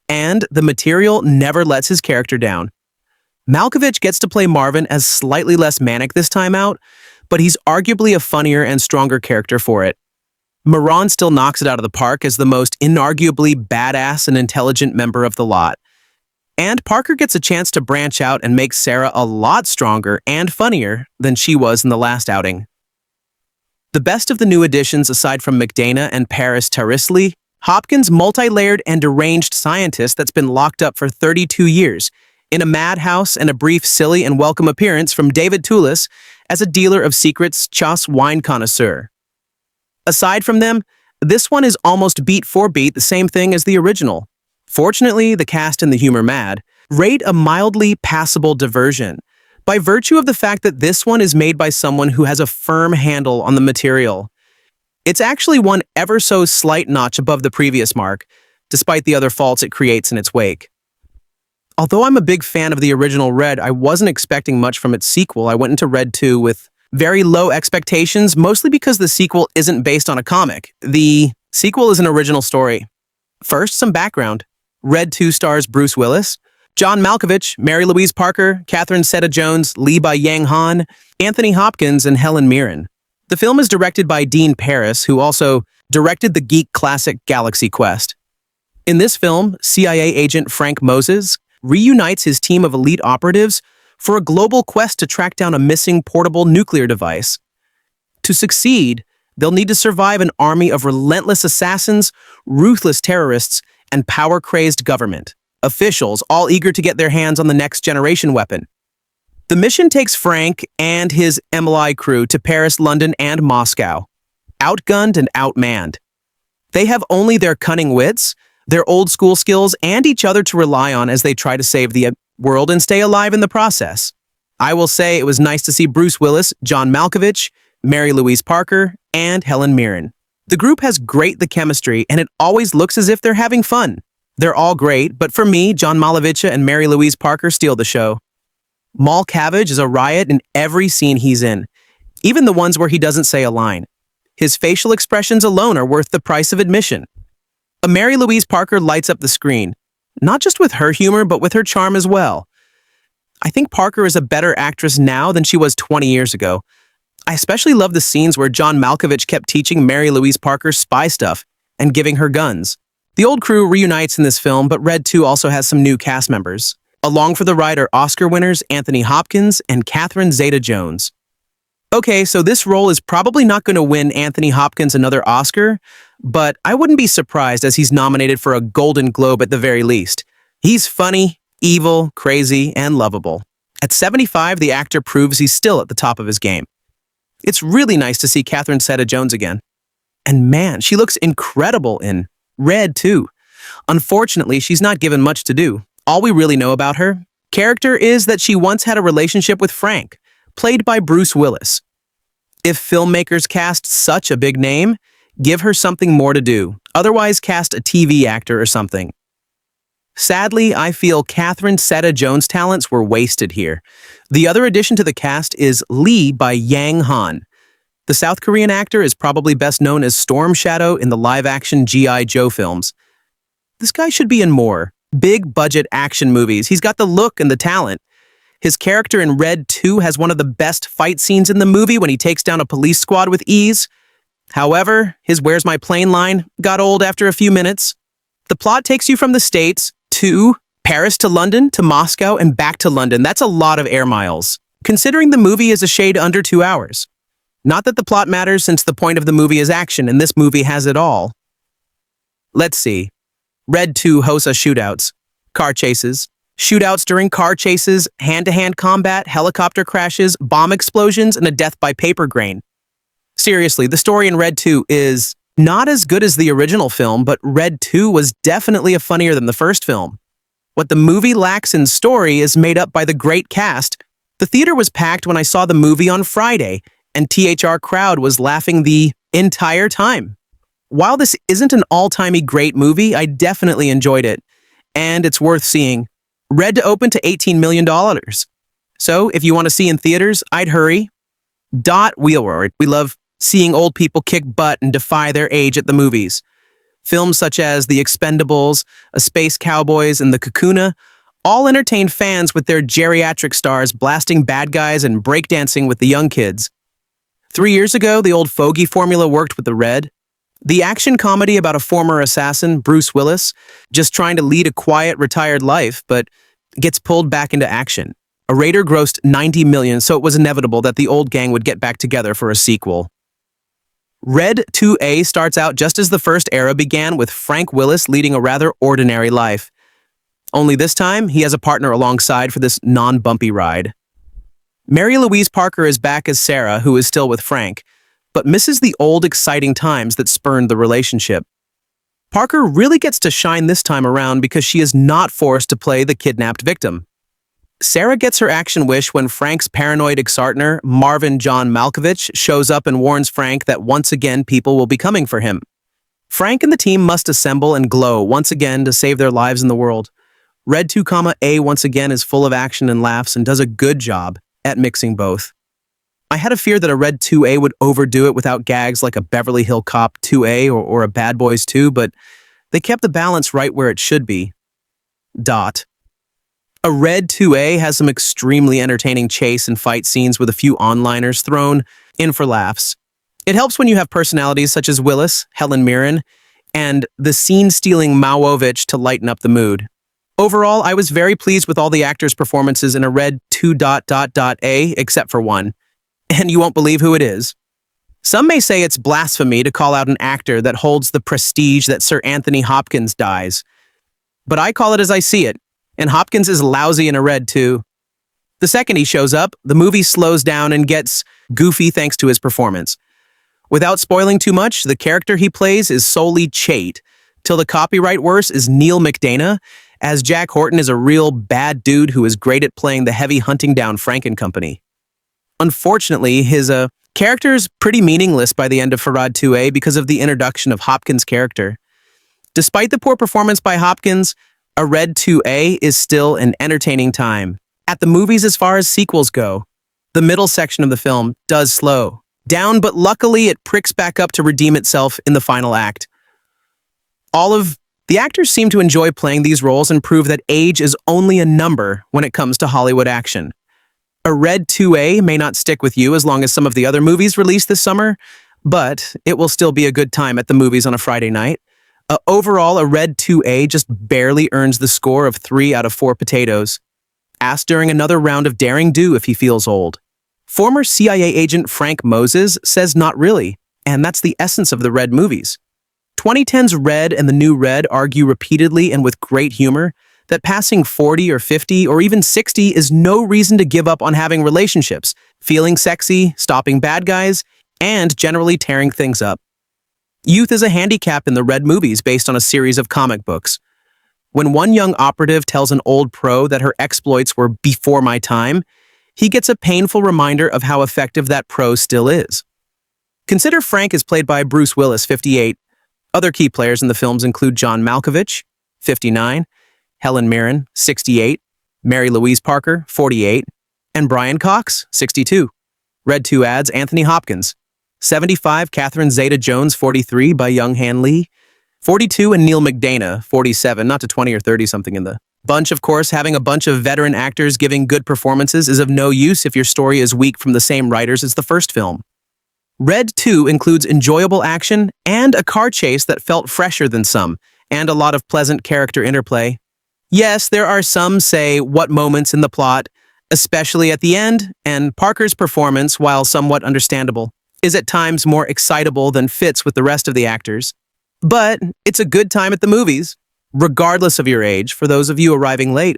And the material never lets his character down. Malkovich gets to play Marvin as slightly less manic this time out, but he's arguably a funnier and stronger character for it. Mirren still knocks it out of the park as the most inarguably badass and intelligent member of the lot. And Parker gets a chance to branch out and make Sarah a lot stronger and funnier than she was in the last outing. The best of the new additions aside from McDana and Paris Tarisli, Hopkins' multi-layered and deranged scientist that's been locked up for 32 years, in a madhouse, and a brief, silly, and welcome appearance from David Toulis as a dealer of secrets, chasse wine connoisseur. Aside from them, This one is almost beat for beat the same thing as the original. Fortunately, the cast and the humor rate a mildly passable diversion, by virtue of the fact that this one is made by someone who has a firm handle on the material. It's actually one ever so slight notch above the previous mark, despite the other faults it creates in its wake. Although I'm a big fan of the original Red, I wasn't expecting much from its sequel. I went into Red 2 with very low expectations, mostly because the sequel isn't based on a comic. The sequel is an original story. First, some background. Red 2 stars Bruce Willis, John Malkovich, Mary Louise Parker, Catherine Zeta-Jones, Lee Byung Han, Anthony Hopkins, and Helen Mirren. The film is directed by Dean Paris, who also directed the geek classic Galaxy Quest. In this film, CIA agent Frank Moses reunites his team of elite operatives for a global quest to track down a missing portable nuclear device. To succeed, they'll need to survive an army of relentless assassins, ruthless terrorists, and power-crazed government officials, all eager to get their hands on the next-generation weapon. The mission takes Frank and his MLI crew to Paris, London, and Moscow, outgunned and outmanned. They have only their cunning wits, their old-school skills, and each other to rely on as they try to save the world and stay alive in the process. I will say it was nice to see Bruce Willis, John Malkovich, Mary Louise Parker, and Helen Mirren. The group has great chemistry, and it always looks as if they're having fun. They're all great, but for me, John Malkovich and Mary Louise Parker steal the show. Malkovich is a riot in every scene he's in, even the ones where he doesn't say a line. His facial expressions alone are worth the price of admission. Mary Louise Parker lights up the screen, not just with her humor, but with her charm as well. I think Parker is a better actress now than she was 20 years ago. I especially love the scenes where John Malkovich kept teaching Mary Louise Parker spy stuff and giving her guns. The old crew reunites in this film, but Red 2 also has some new cast members. Along for the ride are Oscar winners Anthony Hopkins and Catherine Zeta-Jones. Okay, so this role is probably not going to win Anthony Hopkins another Oscar, but I wouldn't be surprised as he's nominated for a Golden Globe at the very least. He's funny, evil, crazy, and lovable. At 75, the actor proves he's still at the top of his game. It's really nice to see Catherine Zeta-Jones again. And man, she looks incredible in Red 2. Unfortunately, she's not given much to do. All we really know about her character is that she once had a relationship with Frank, played by Bruce Willis. If filmmakers cast such a big name, give her something more to do. Otherwise, cast a TV actor or something. Sadly, I feel Catherine Zeta-Jones' talents were wasted here. The other addition to the cast is Lee Byung Han. The South Korean actor is probably best known as Storm Shadow in the live-action G.I. Joe films. This guy should be in more big-budget action movies. He's got the look and the talent. His character in Red 2 has one of the best fight scenes in the movie when he takes down a police squad with ease. However, his "Where's my plane" line got old after a few minutes. The plot takes you from the States to Paris to London to Moscow and back to London. That's a lot of air miles, considering the movie is a shade under 2 hours. Not that the plot matters since the point of the movie is action, and this movie has it all. Let's see. Red 2 hosts shootouts, car chases, shootouts during car chases, hand-to-hand combat, helicopter crashes, bomb explosions, and a death by paper grain. Seriously, the story in Red 2 is not as good as the original film, but Red 2 was definitely funnier than the first film. What the movie lacks in story is made up by the great cast. The theater was packed when I saw the movie on Friday, and THR crowd was laughing the entire time. While this isn't an all-timey great movie, I definitely enjoyed it, and it's worth seeing. Red to open to $18 million. So, if you want to see in theaters, I'd hurry. Wheelroyd. We love seeing old people kick butt and defy their age at the movies. Films such as The Expendables, A Space Cowboys, and The Kakuna all entertain fans with their geriatric stars blasting bad guys and breakdancing with the young kids. 3 years ago, the old fogey formula worked with the Red. The action comedy about a former assassin, Bruce Willis, just trying to lead a quiet, retired life, but gets pulled back into action. A Raider grossed $90 million, so it was inevitable that the old gang would get back together for a sequel. Red 2A starts out just as the first era began, with Frank Willis leading a rather ordinary life. Only this time, he has a partner alongside for this non-bumpy ride. Mary Louise Parker is back as Sarah, who is still with Frank, but misses the old exciting times that spurned the relationship. Parker really gets to shine this time around because she is not forced to play the kidnapped victim. Sarah gets her action wish when Frank's paranoid ex-partner, Marvin John Malkovich, shows up and warns Frank that once again people will be coming for him. Frank and the team must assemble and glow once again to save their lives in the world. Red 2A once again is full of action and laughs and does a good job at mixing both. I had a fear that a Red 2A would overdo it without gags like a Beverly Hill Cop 2A or a Bad Boys 2, but they kept the balance right where it should be. A Red 2A has some extremely entertaining chase and fight scenes with a few on-liners thrown in for laughs. It helps when you have personalities such as Willis, Helen Mirren, and the scene-stealing Malkovich to lighten up the mood. Overall, I was very pleased with all the actors' performances in a Red 2A except for one. And you won't believe who it is. Some may say it's blasphemy to call out an actor that holds the prestige that Sir Anthony Hopkins dies. But I call it as I see it, and Hopkins is lousy in a Red 2. The second he shows up, the movie slows down and gets goofy thanks to his performance. Without spoiling too much, the character he plays is solely Chait, till the copyright worse is Neil McDana, as Jack Horton is a real bad dude who is great at playing the heavy hunting down Frank and company. Unfortunately, his character is pretty meaningless by the end of Vahradian 2A because of the introduction of Hopkins' character. Despite the poor performance by Hopkins, a Red 2A is still an entertaining time. At the movies as far as sequels go, the middle section of the film does slow down, but luckily it pricks back up to redeem itself in the final act. All of the actors seem to enjoy playing these roles and prove that age is only a number when it comes to Hollywood action. A Red 2A may not stick with you as long as some of the other movies released this summer, but it will still be a good time at the movies on a Friday night. Overall, a Red 2A just barely earns the score of 3 out of 4 potatoes. Asked during another round of Daring Do if he feels old. Former CIA agent Frank Moses says not really, and that's the essence of the Red movies. 2010's Red and the new Red argue repeatedly and with great humor that passing 40 or 50 or even 60 is no reason to give up on having relationships, feeling sexy, stopping bad guys, and generally tearing things up. Youth is a handicap in the Red movies based on a series of comic books. When one young operative tells an old pro that her exploits were before my time, he gets a painful reminder of how effective that pro still is. Consider Frank is played by Bruce Willis, 58. Other key players in the films include John Malkovich, 59, Helen Mirren, 68, Mary Louise Parker, 48, and Brian Cox, 62. Red 2 adds Anthony Hopkins, 75, Catherine Zeta-Jones, 43, by Young Han Lee, 42, and Neil McDana, 47, not to 20 or 30-something in the bunch. Of course, having a bunch of veteran actors giving good performances is of no use if your story is weak from the same writers as the first film. Red 2 includes enjoyable action and a car chase that felt fresher than some, and a lot of pleasant character interplay. Yes, there are some say what moments in the plot, especially at the end, and Parker's performance, while somewhat understandable, is at times more excitable than fits with the rest of the actors. But it's a good time at the movies, regardless of your age, for those of you arriving late.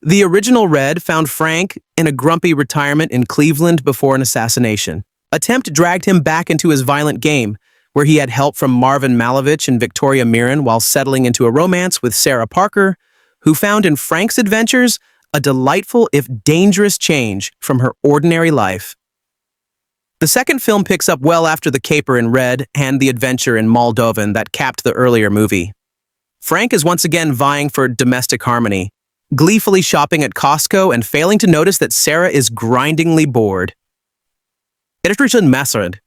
The original Red found Frank in a grumpy retirement in Cleveland before an assassination. Attempt dragged him back into his violent game, where he had help from Marvin Malkovich and Victoria Mirren while settling into a romance with Sarah Parker, who found in Frank's adventures a delightful if dangerous change from her ordinary life. The second film picks up well after the caper in Red and the adventure in Moldovan that capped the earlier movie. Frank is once again vying for domestic harmony, gleefully shopping at Costco and failing to notice that Sarah is grindingly bored. Editorson Masserad.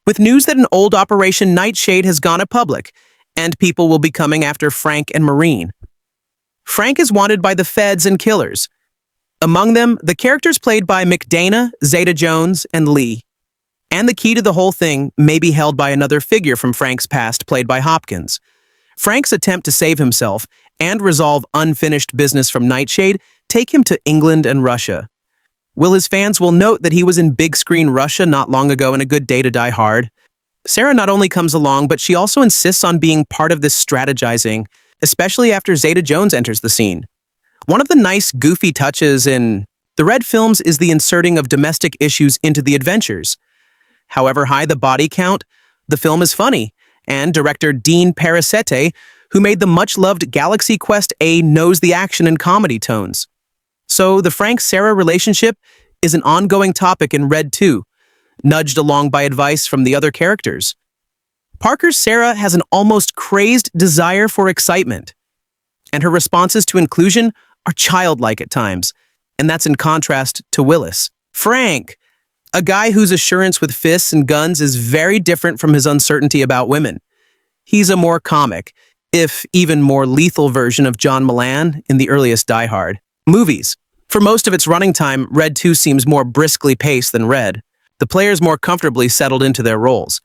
With news that an old Operation Nightshade has gone public, and people will be coming after Frank and Maureen. Frank is wanted by the feds and killers. Among them, the characters played by McDana, Zeta-Jones, and Lee. And the key to the whole thing may be held by another figure from Frank's past played by Hopkins. Frank's attempt to save himself and resolve unfinished business from Nightshade take him to England and Russia. Will his fans will note that he was in big screen Russia not long ago in A Good Day to Die Hard. Sarah not only comes along, but she also insists on being part of this strategizing, especially after Zeta-Jones enters the scene. One of the nice, goofy touches in the Red films is the inserting of domestic issues into the adventures. However high the body count, the film is funny, and director Dean Parisot, who made the much-loved Galaxy Quest A, knows the action and comedy tones. So the Frank-Sarah relationship is an ongoing topic in Red 2, nudged along by advice from the other characters. Parker's Sarah has an almost crazed desire for excitement, and her responses to inclusion are childlike at times, and that's in contrast to Willis. Frank, a guy whose assurance with fists and guns is very different from his uncertainty about women. He's a more comic, if even more lethal version of John Mulan in the earliest Die Hard movies. For most of its running time, Red 2 seems more briskly paced than Red. The players more comfortably settled into their roles.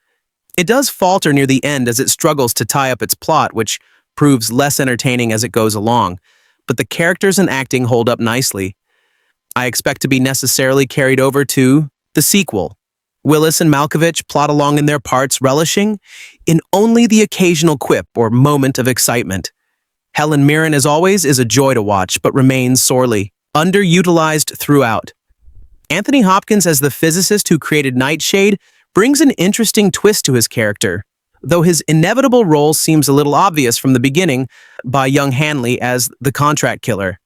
It does falter near the end as it struggles to tie up its plot, which proves less entertaining as it goes along, but the characters and acting hold up nicely. I expect to be necessarily carried over to the sequel. Willis and Malkovich plot along in their parts, relishing in only the occasional quip or moment of excitement. Helen Mirren, as always, is a joy to watch, but remains sorely underutilized throughout. Anthony Hopkins as the physicist who created Nightshade brings an interesting twist to his character, though his inevitable role seems a little obvious from the beginning by young Hanley as the contract killer.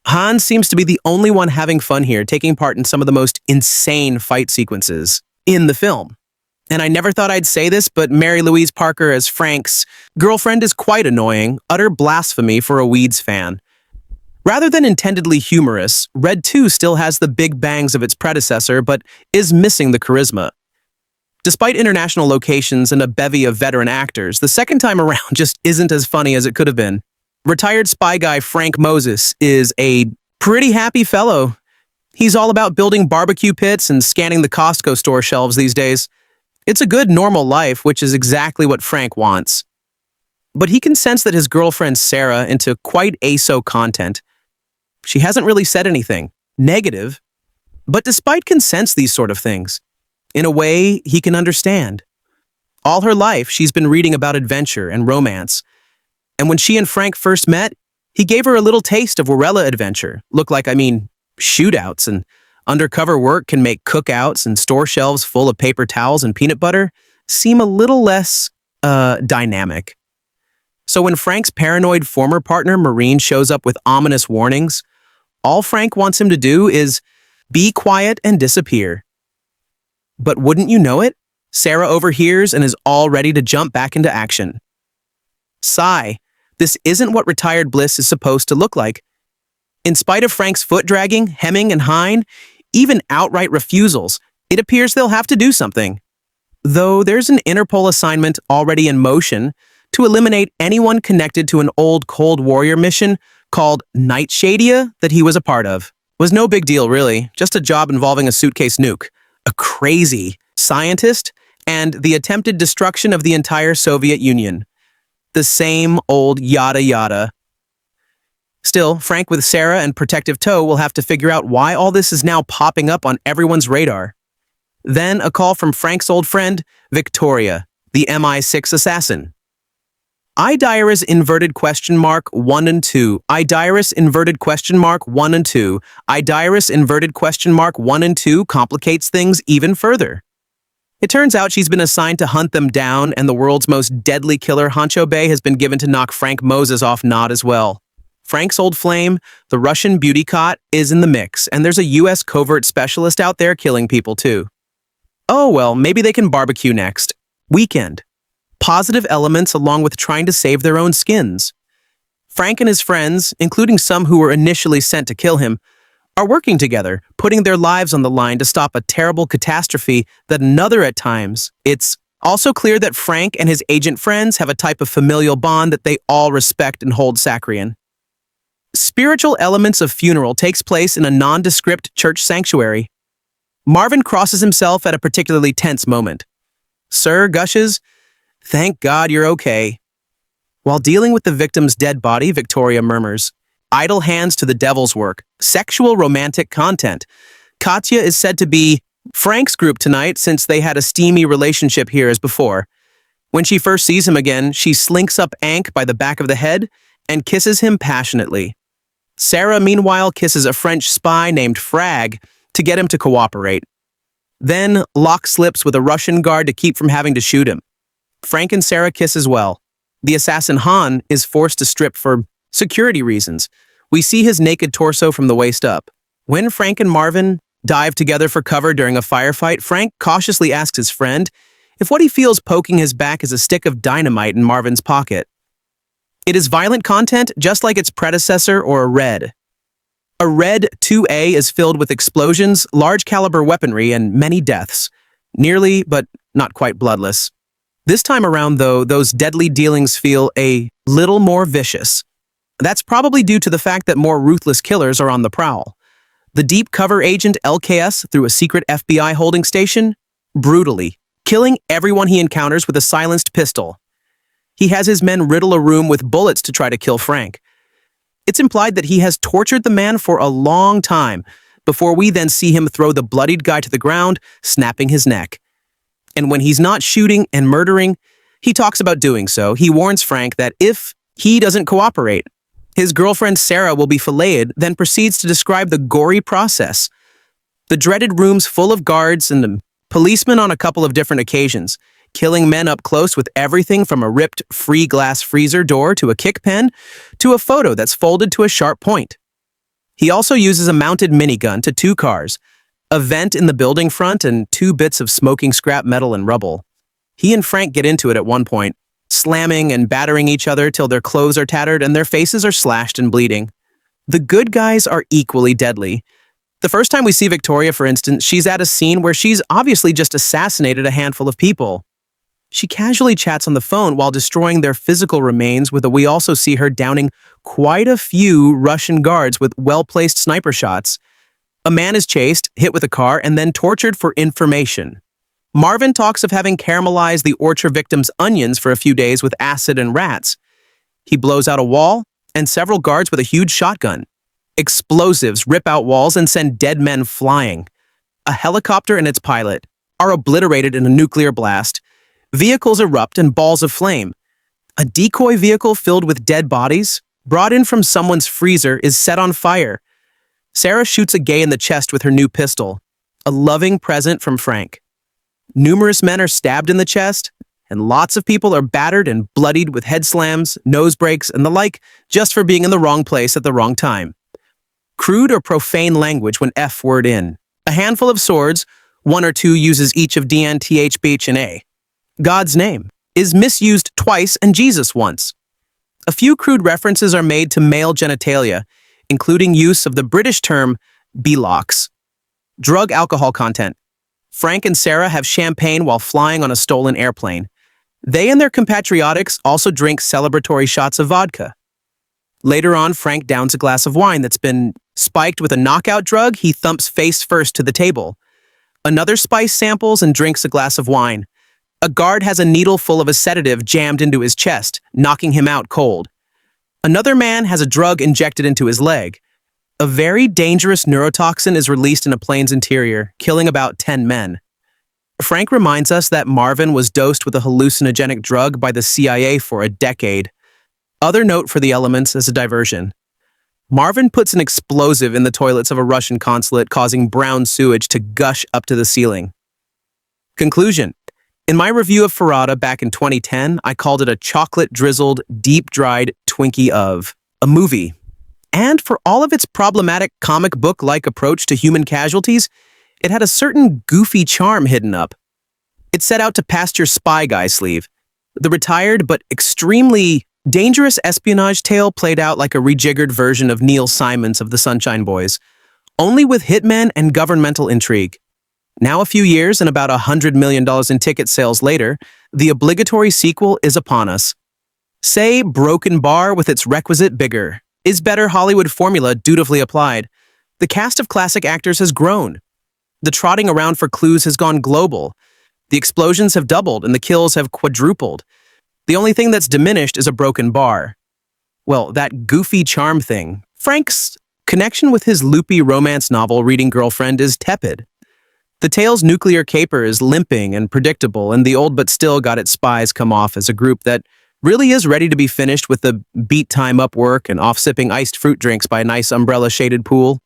Han seems to be the only one having fun here, taking part in some of the most insane fight sequences in the film. And I never thought I'd say this, but Mary Louise Parker as Frank's girlfriend is quite annoying, utter blasphemy for a Weeds fan. Rather than intendedly humorous, Red 2 still has the big bangs of its predecessor, but is missing the charisma. Despite international locations and a bevy of veteran actors, the second time around just isn't as funny as it could have been. Retired spy guy Frank Moses is a pretty happy fellow. He's all about building barbecue pits and scanning the Costco store shelves these days. It's a good, normal life, which is exactly what Frank wants. But he can sense that his girlfriend Sarah into quite ASO content. She hasn't really said anything negative, but despite can sense these sort of things. In a way, he can understand. All her life, she's been reading about adventure and romance. And when she and Frank first met, he gave her a little taste of Warella adventure. Shootouts and undercover work can make cookouts and store shelves full of paper towels and peanut butter seem a little less, dynamic. So when Frank's paranoid former partner, Maureen, shows up with ominous warnings, all Frank wants him to do is be quiet and disappear. But wouldn't you know it? Sarah overhears and is all ready to jump back into action. Sigh, this isn't what retired bliss is supposed to look like. In spite of Frank's foot-dragging, hemming, and hawing, even outright refusals, it appears they'll have to do something. Though there's an Interpol assignment already in motion to eliminate anyone connected to an old Cold Warrior mission called Nightshadia that he was a part of. Was no big deal, really, just a job involving a suitcase nuke, a crazy scientist, and the attempted destruction of the entire Soviet Union. The same old yada yada. Still, Frank with Sarah and Protective Toe will have to figure out why all this is now popping up on everyone's radar. Then a call from Frank's old friend, Victoria, the MI6 assassin. Idiris inverted question mark 1 and 2. Idiris inverted question mark 1 and 2. Idiris inverted question mark 1 and 2 complicates things even further. It turns out she's been assigned to hunt them down, and the world's most deadly killer, Honcho Bay, has been given to knock Frank Moses off Nod as well. Frank's old flame, the Russian beauty cot, is in the mix, and there's a US covert specialist out there killing people too. Oh well, maybe they can barbecue next. Weekend. Positive elements along with trying to save their own skins. Frank and his friends, including some who were initially sent to kill him, are working together, putting their lives on the line to stop a terrible catastrophe that another at times. It's also clear that Frank and his agent friends have a type of familial bond that they all respect and hold sacrian. Spiritual elements of funeral takes place in a nondescript church sanctuary. Marvin crosses himself at a particularly tense moment. Sir gushes, "Thank God you're okay." While dealing with the victim's dead body, Victoria murmurs, "Idle hands to the devil's work. Sexual romantic content." Katya is said to be Frank's group tonight since they had a steamy relationship here as before. When she first sees him again, she slinks up Ank by the back of the head and kisses him passionately. Sarah, meanwhile, kisses a French spy named Frag to get him to cooperate. Then lock slips with a Russian guard to keep from having to shoot him. Frank and Sarah kiss as well. The assassin Han is forced to strip for security reasons. We see his naked torso from the waist up. When Frank and Marvin dive together for cover during a firefight, Frank cautiously asks his friend if what he feels poking his back is a stick of dynamite in Marvin's pocket. It is violent content, just like its predecessor or a Red. A Red 2A is filled with explosions, large caliber weaponry, and many deaths. Nearly, but not quite bloodless. This time around, though, those deadly dealings feel a little more vicious. That's probably due to the fact that more ruthless killers are on the prowl. The deep cover agent LKS through a secret FBI holding station, brutally, killing everyone he encounters with a silenced pistol. He has his men riddle a room with bullets to try to kill Frank. It's implied that he has tortured the man for a long time, before we then see him throw the bloodied guy to the ground, snapping his neck. And when he's not shooting and murdering, he talks about doing so. He warns Frank that if he doesn't cooperate, his girlfriend Sarah will be filleted, then proceeds to describe the gory process. The dreaded rooms full of guards and policemen on a couple of different occasions, killing men up close with everything from a ripped free glass freezer door to a kick pen to a photo that's folded to a sharp point. He also uses a mounted minigun to 2 cars, a vent in the building front, and 2 bits of smoking scrap metal and rubble. He and Frank get into it at one point, slamming and battering each other till their clothes are tattered and their faces are slashed and bleeding. The good guys are equally deadly. The first time we see Victoria, for instance, she's at a scene where she's obviously just assassinated a handful of people. She casually chats on the phone while destroying their physical remains, we also see her downing quite a few Russian guards with well-placed sniper shots. A man is chased, hit with a car, and then tortured for information. Marvin talks of having caramelized the orchard victim's onions for a few days with acid and rats. He blows out a wall and several guards with a huge shotgun. Explosives rip out walls and send dead men flying. A helicopter and its pilot are obliterated in a nuclear blast. Vehicles erupt in balls of flame. A decoy vehicle filled with dead bodies, brought in from someone's freezer, is set on fire. Sarah shoots a gay in the chest with her new pistol, a loving present from Frank. Numerous men are stabbed in the chest, and lots of people are battered and bloodied with head slams, nose breaks, and the like, just for being in the wrong place at the wrong time. Crude or profane language when F-word in. A handful of swords, 1 or 2 uses each of DN, TH, BH, and A. God's name is misused twice and Jesus once. A few crude references are made to male genitalia, including use of the British term belocks. Drug alcohol content. Frank and Sarah have champagne while flying on a stolen airplane. They and their compatriots also drink celebratory shots of vodka. Later on, Frank downs a glass of wine that's been spiked with a knockout drug. He thumps face first to the table. Another spice samples and drinks a glass of wine. A guard has a needle full of a sedative jammed into his chest, knocking him out cold. Another man has a drug injected into his leg. A very dangerous neurotoxin is released in a plane's interior, killing about 10 men. Frank reminds us that Marvin was dosed with a hallucinogenic drug by the CIA for a decade. Other note for the elements as a diversion. Marvin puts an explosive in the toilets of a Russian consulate, causing brown sewage to gush up to the ceiling. Conclusion. In my review of Vahradian back in 2010, I called it a chocolate-drizzled, deep-dried Twinkie of a movie. And for all of its problematic comic book-like approach to human casualties, it had a certain goofy charm hidden up. It set out to past your spy guy sleeve. The retired but extremely dangerous espionage tale played out like a rejiggered version of Neil Simon's of the Sunshine Boys, only with hitmen and governmental intrigue. Now a few years and about $100 million in ticket sales later, the obligatory sequel is upon us. Say Broken Bar with its requisite bigger is better Hollywood formula dutifully applied. The cast of classic actors has grown. The trotting around for clues has gone global. The explosions have doubled and the kills have quadrupled. The only thing that's diminished is a broken bar. Well, that goofy charm thing. Frank's connection with his loopy romance novel reading girlfriend is tepid. The tale's nuclear caper is limping and predictable, and the old but still got its spies come off as a group that really is ready to be finished with the beat time up work and off sipping iced fruit drinks by a nice umbrella-shaded pool.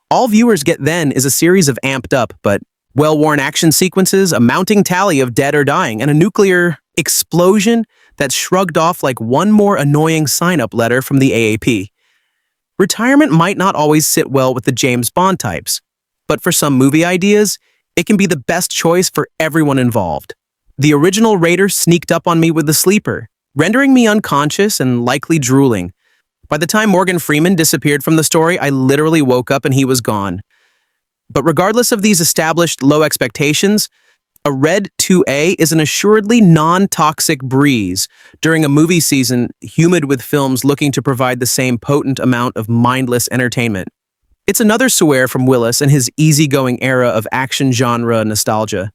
All viewers get then is a series of amped up but Well-worn action sequences, a mounting tally of dead or dying, and a nuclear explosion that's shrugged off like one more annoying sign-up letter from the AAP. Retirement might not always sit well with the James Bond types, but for some movie ideas, it can be the best choice for everyone involved. The original Raider sneaked up on me with the sleeper, rendering me unconscious and likely drooling. By the time Morgan Freeman disappeared from the story, I literally woke up and he was gone. But regardless of these established low expectations, a Red 2A is an assuredly non-toxic breeze during a movie season humid with films looking to provide the same potent amount of mindless entertainment. It's another swear from Willis and his easygoing era of action genre nostalgia.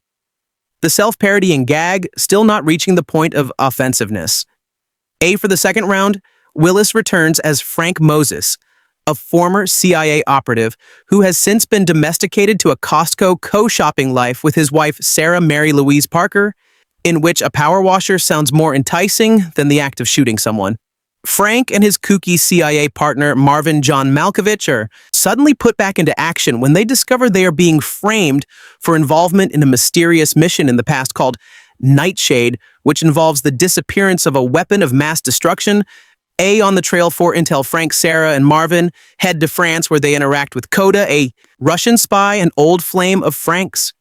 The self-parodying gag still not reaching the point of offensiveness. A for the second round, Willis returns as Frank Moses, a former CIA operative who has since been domesticated to a Costco co-shopping life with his wife Sarah Mary Louise Parker, in which a power washer sounds more enticing than the act of shooting someone. Frank and his kooky CIA partner Marvin John Malkovich are suddenly put back into action when they discover they are being framed for involvement in a mysterious mission in the past called Nightshade, which involves the disappearance of a weapon of mass destruction. A on the trail for intel, Frank, Sarah, and Marvin head to France where they interact with Koda, a Russian spy and old flame of Frank's.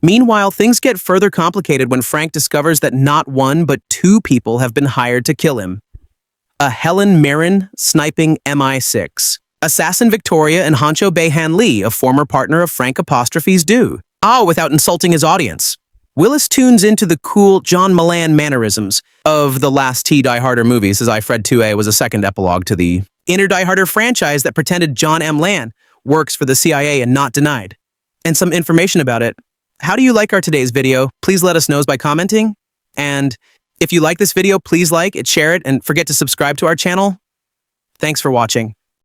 Meanwhile, things get further complicated when Frank discovers that not one but two people have been hired to kill him. A Helen Mirren sniping MI6. Assassin Victoria and Hancho Bayhan Lee, a former partner of Frank Apostrophe's Do. Without insulting his audience. Willis tunes into the cool John Mulan mannerisms of the last T Die Harder movies, as I Fred 2A was a second epilogue to the inner Die Harder franchise that pretended John M. Lan works for the CIA and not denied. And some information about it. How do you like our today's video? Please let us know by commenting. And if you like this video, please like it, share it, and forget to subscribe to our channel. Thanks for watching.